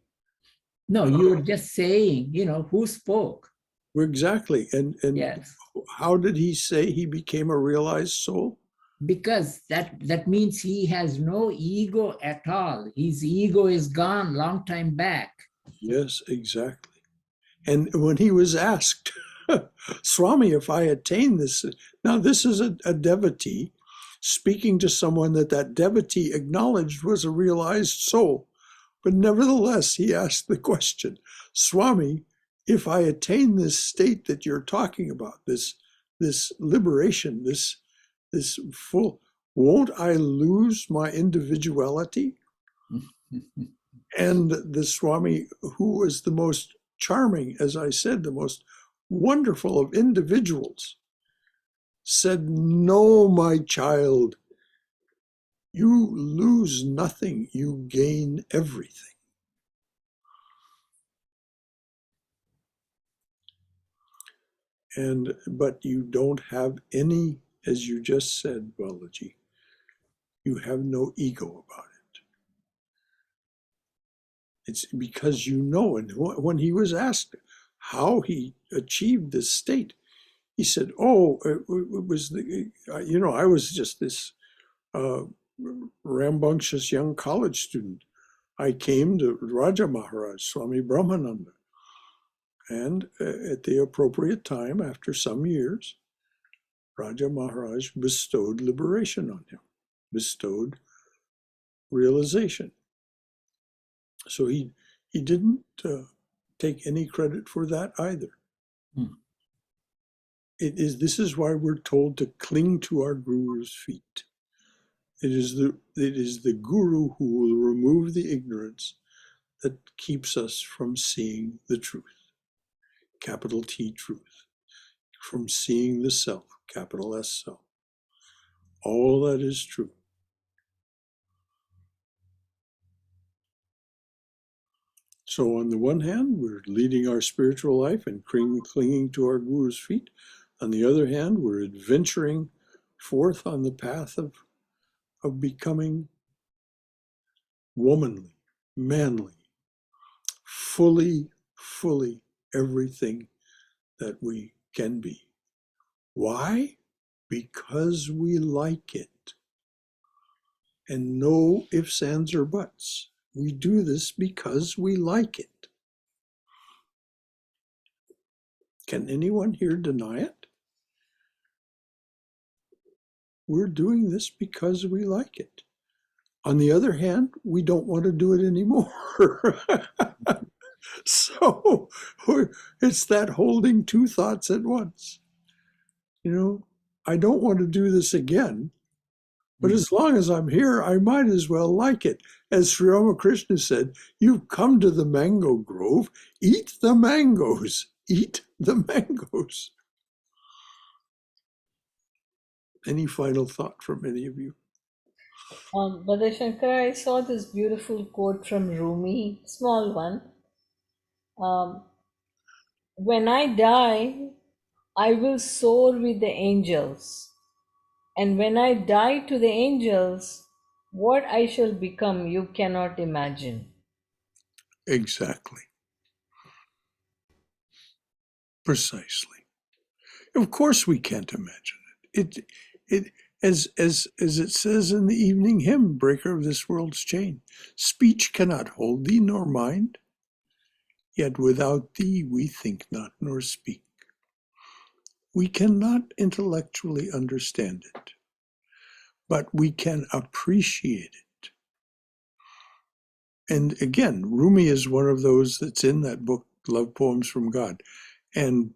No, you're just saying, who spoke. Exactly. And Yes. how did he say he became a realized soul? Because that means he has no ego at all. His ego is gone long time back. Yes, exactly. And when he was asked, "Swami, if I attain this," now this is a devotee speaking to someone that devotee acknowledged was a realized soul. But nevertheless, he asked the question, "Swami, if I attain this state that you're talking about, this liberation, this full, won't I lose my individuality?" And the Swami, who was the most charming, as I said, the most wonderful of individuals, said, "No, my child, you lose nothing, you gain everything." But you don't have any, as you just said, Balaji, you have no ego about it. It's because you know. And when he was asked how he achieved this state, he said, "Oh, it was I was just this rambunctious young college student. I came to Raja Maharaj, Swami Brahmananda, and at the appropriate time, after some years, Raja Maharaj bestowed liberation on him, bestowed realization." So he didn't take any credit for that either. This is why we're told to cling to our guru's feet. It is the guru who will remove the ignorance that keeps us from seeing the truth, capital T truth, from seeing the self, capital S self. All that is true. So on the one hand, we're leading our spiritual life and clinging to our guru's feet. On the other hand, we're adventuring forth on the path of becoming womanly, manly, fully everything that we can be. Why? Because we like it. And no ifs, ands, or buts. We do this because we like it. Can anyone here deny it? We're doing this because we like it. On the other hand, we don't want to do it anymore. So it's that holding two thoughts at once. You know, I don't want to do this again, but as long as I'm here, I might as well like it. As Sri Ramakrishna said, you've come to the mango grove, eat the mangoes, eat the mangoes. Any final thought from any of you? Brother Shankara, I saw this beautiful quote from Rumi, small one. When I die, I will soar with the angels. And when I die to the angels, what I shall become, you cannot imagine. Exactly. Precisely. Of course we can't imagine it. As it says in the evening hymn, Breaker of this world's chain, speech cannot hold thee nor mind, yet without thee we think not nor speak. We cannot intellectually understand it, but we can appreciate it. And again, Rumi is one of those that's in that book, Love Poems from God. And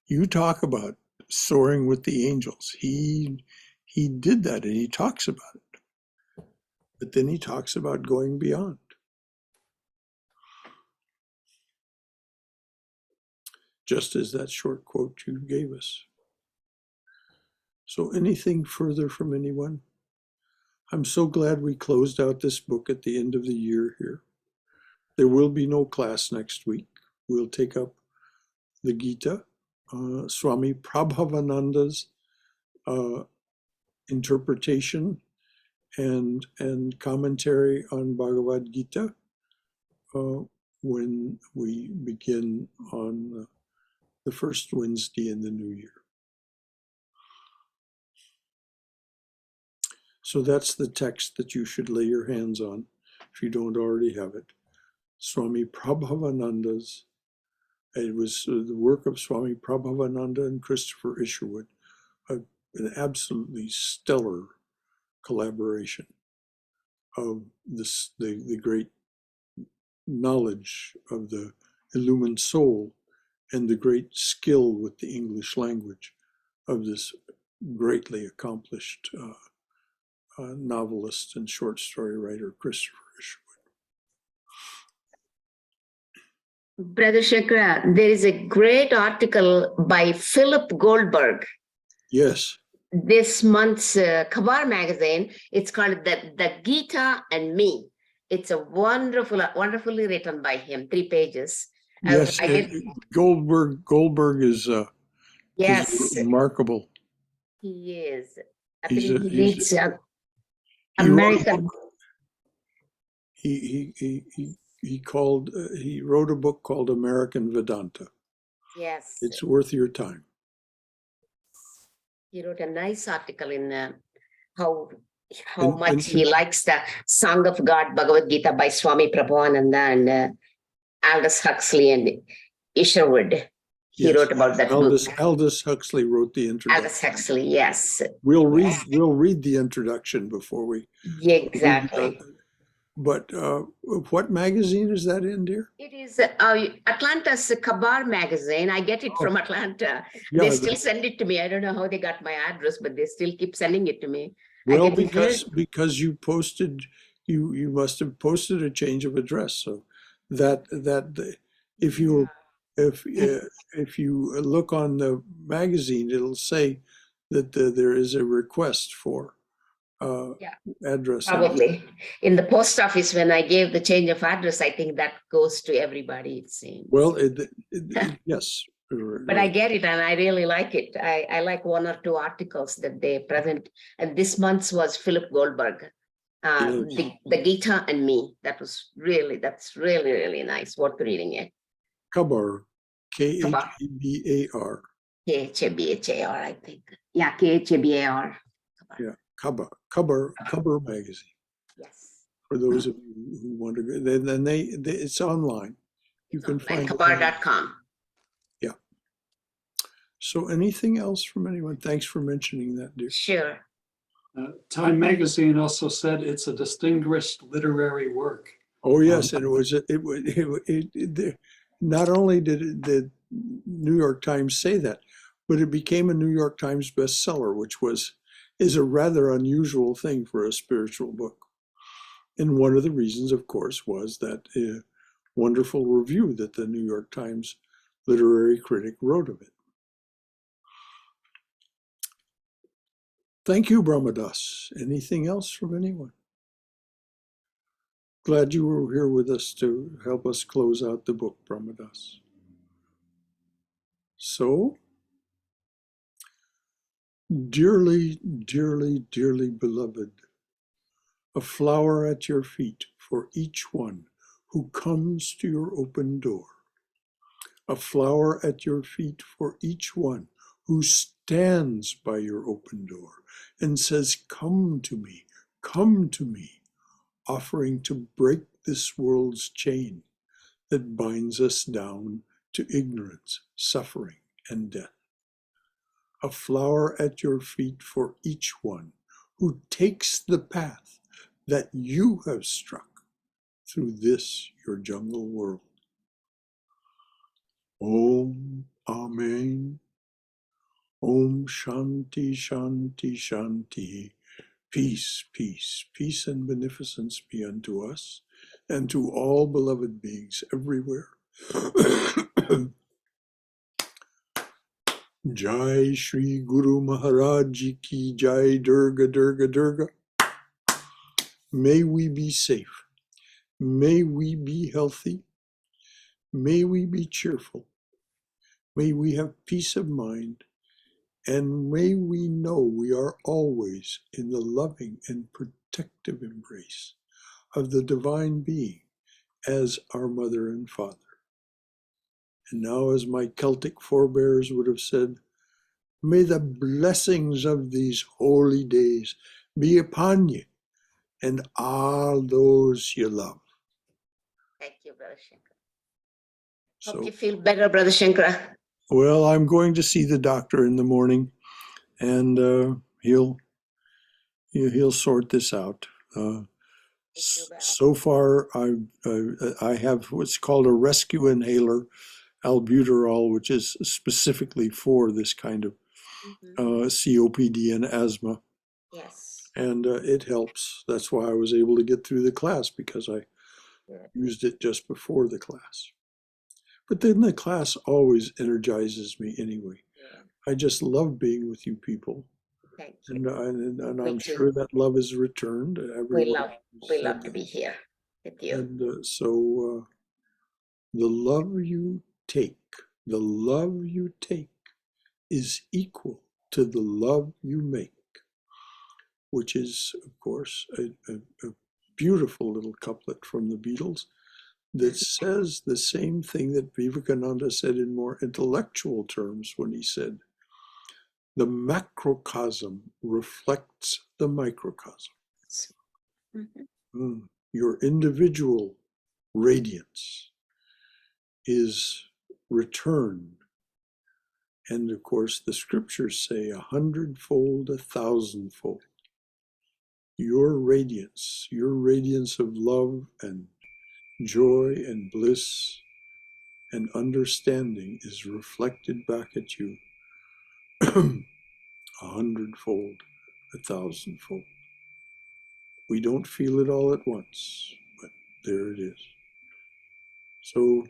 you talk about soaring with the angels. He did that, and he talks about it. But then he talks about going beyond. Just as that short quote you gave us. So anything further from anyone? I'm so glad we closed out this book at the end of the year here. There will be no class next week. We'll take up the Gita, Swami Prabhavananda's interpretation and commentary on Bhagavad Gita when we begin on the first Wednesday in the new year. So that's the text that you should lay your hands on if you don't already have it. Swami Prabhavananda's, it was the work of Swami Prabhavananda and Christopher Isherwood, an absolutely stellar collaboration of this, the great knowledge of the illumined soul and the great skill with the English language of this greatly accomplished novelist and short story writer, Christopher Isherwood. Brother Shankara, there is a great article by Philip Goldberg. Yes. This month's Kabar magazine. It's called the Gita and Me. It's a wonderfully written by him, 3 pages. Yes, Goldberg is yes, remarkable. he is. I He's believe he leads he American. He wrote a book called American Vedanta. Yes, It's worth your time. he wrote a nice article in how much he likes the Song of God, Bhagavad Gita by Swami Prabhupada and Aldous Huxley and Isherwood. He wrote about that book. Aldous Huxley wrote the introduction. Aldous Huxley, yes. We'll read the introduction before we. Yeah, exactly. But what magazine is that in, dear? It is Atlanta's Kabar magazine. I get it from Atlanta. Yeah, they still send it to me. I don't know how they got my address, but they still keep sending it to me. Well, because you posted, you must have posted a change of address. So that if you look on the magazine, it'll say that there is a request for address. Probably in the post office when I gave the change of address, I think that goes to everybody. It seems. Well, yes. But I get it, and I really like it. I like 1 or 2 articles that they present, and this month's was Philip Goldberg. Yes. the Gita and Me. That's really, really nice. Worth reading it. Kabar, Kabar. Khabar. Khabar, I think. Yeah, Khabar. Yeah, Kabar magazine. Yes. For those of you who want to go, then it's online. You can find it. Khabar.com. Yeah. So anything else from anyone? Thanks for mentioning that, dear. Sure. Time magazine also said it's a distinguished literary work. Oh yes, and it not only did the New York Times say that, but it became a New York Times bestseller, which is a rather unusual thing for a spiritual book. And one of the reasons, of course, was that wonderful review that the New York Times literary critic wrote of it. Thank you, Brahmadas. Anything else from anyone? Glad you were here with us to help us close out the book, Brahmadas. So, dearly, dearly, dearly beloved, a flower at your feet for each one who comes to your open door. A flower at your feet for each one who stands by your open door and says, come to me, offering to break this world's chain that binds us down to ignorance, suffering, and death. A flower at your feet for each one who takes the path that you have struck through this, your jungle world. Om, Amen. Om Shanti, Shanti, Shanti. Peace, peace, peace and beneficence be unto us and to all beloved beings everywhere. Jai Shri Guru Maharaj Ki Jai, Durga, Durga, Durga. May we be safe. May we be healthy. May we be cheerful. May we have peace of mind. And may we know we are always in the loving and protective embrace of the Divine Being as our Mother and Father. And now, as my Celtic forebears would have said, may the blessings of these holy days be upon you and all those you love. Thank you, Brother Shankara. So, Hope you feel better, Brother Shankara. well, I'm going to see the doctor in the morning, and he'll sort this out. So far, I have what's called a rescue inhaler, albuterol, which is specifically for this kind of COPD and asthma. Yes. And it helps. That's why I was able to get through the class, because I used it just before the class. But then the class always energizes me anyway. Yeah. I just love being with you people. Thank you. And I'm sure that love is returned. We love to be here with you. And so the love you take is equal to the love you make, which is, of course, a beautiful little couplet from the Beatles that says the same thing that Vivekananda said in more intellectual terms when he said, the macrocosm reflects the microcosm. Your individual radiance is returned. And of course, the scriptures say 100-fold, 1,000-fold. Your radiance of love and joy and bliss and understanding is reflected back at you 100-fold, 1,000-fold. We don't feel it all at once, but there it is. So,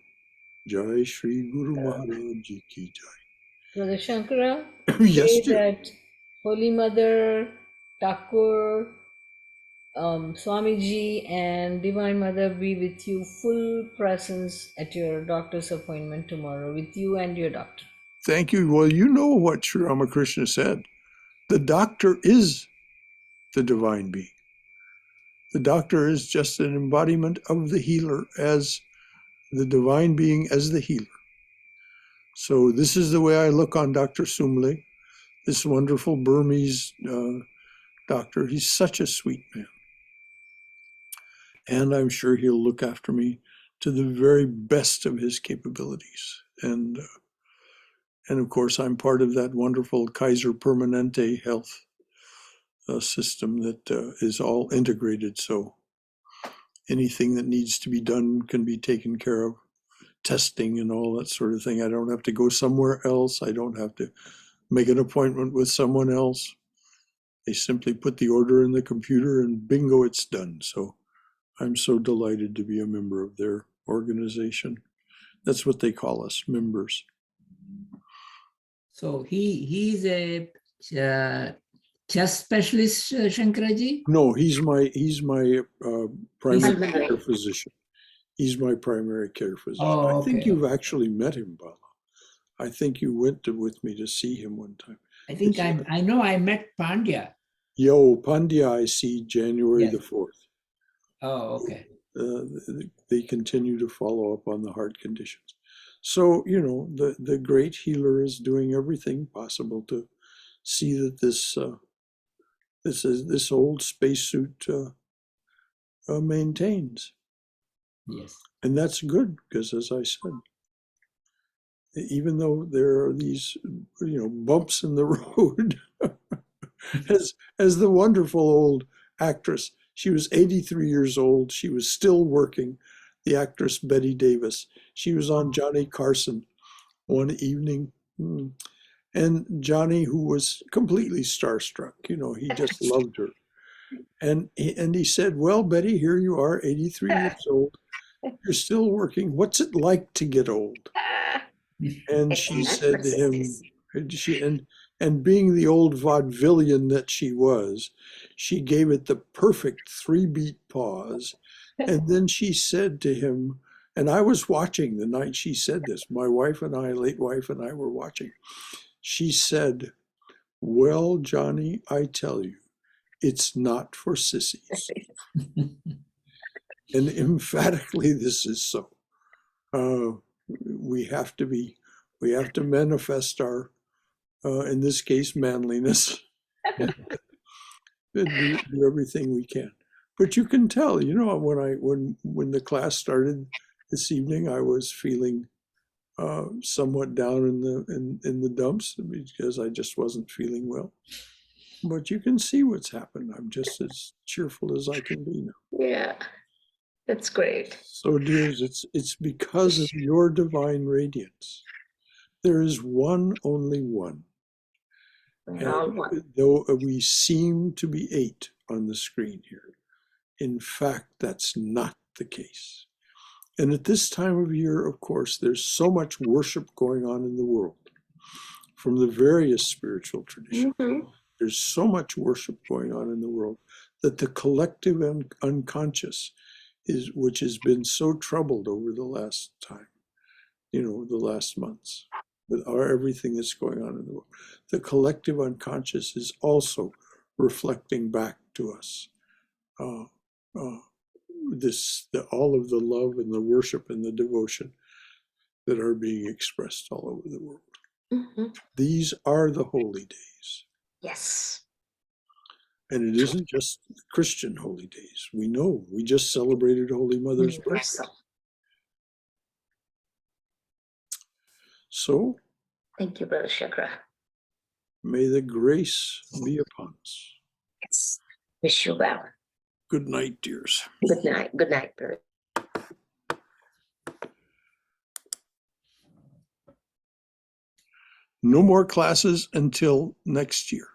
Jai Shri Guru Maharaj Ji Ki Jai. Brother Shankara, Yes, say dear. that Holy Mother, Thakur, Swamiji and Divine Mother be with you, full presence at your doctor's appointment tomorrow, with you and your doctor. Thank you. Well, you know what Sri Ramakrishna said. The doctor is the divine being. The doctor is just an embodiment of the healer as the divine being as the healer. So this is the way I look on Dr. Sumle, this wonderful Burmese doctor. He's such a sweet man. And I'm sure he'll look after me to the very best of his capabilities. And of course, I'm part of that wonderful Kaiser Permanente health system that is all integrated. So anything that needs to be done can be taken care of. Testing and all that sort of thing. I don't have to go somewhere else. I don't have to make an appointment with someone else. They simply put the order in the computer and bingo, it's done. So I'm so delighted to be a member of their organization. That's what they call us, members. So he's a chest specialist, Shankaraji? No, he's my primary He's- care physician. He's my primary care physician. Oh, I think okay. you've actually met him, Bala. I think you went with me to see him one time. I think I know I met Pandya. Yo, Pandya, I see January Yes. the 4th. Oh, okay. They continue to follow up on the heart conditions. So, you know, the great healer is doing everything possible to see that this old spacesuit maintains. Yes. And that's good, because as I said, even though there are these, you know, bumps in the road, as the wonderful old actress, she was 83 years old. She was still working, the actress Betty Davis. She was on Johnny Carson one evening. And Johnny, who was completely starstruck, you know, he just loved her. And he said, well, Betty, here you are, 83 years old. You're still working. What's it like to get old? And she said to him, and being the old vaudevillian that she was, she gave it the perfect 3-beat pause. And then she said to him, and I was watching the night she said this, my wife and I, late wife and I were watching. She said, well, Johnny, I tell you, it's not for sissies. And emphatically, this is so. We have to manifest our, in this case, manliness, and do everything we can. But you can tell, you know, when the class started this evening, I was feeling somewhat down in the dumps because I just wasn't feeling well. But you can see what's happened. I'm just as cheerful as I can be now. Yeah, that's great. So, dears, it's because of your divine radiance. There is one, only one. We're all one. Though we seem to be 8 on the screen here, in fact, that's not the case. And at this time of year, of course, there's so much worship going on in the world from the various spiritual traditions. Mhm. There's so much worship going on in the world that the collective unconscious which has been so troubled over the last time, you know, the last months, with everything that's going on in the world. The collective unconscious is also reflecting back to us all of the love and the worship and the devotion that are being expressed all over the world. Mhm. These are the holy days. Yes. And it isn't just Christian holy days. We know we just celebrated Holy Mother's birthday. Universal. So Thank you, Brother Shankara. may the grace be upon us. Yes. Wish you well. Good night, dears. Good night. Good night, Brother. No more classes until next year.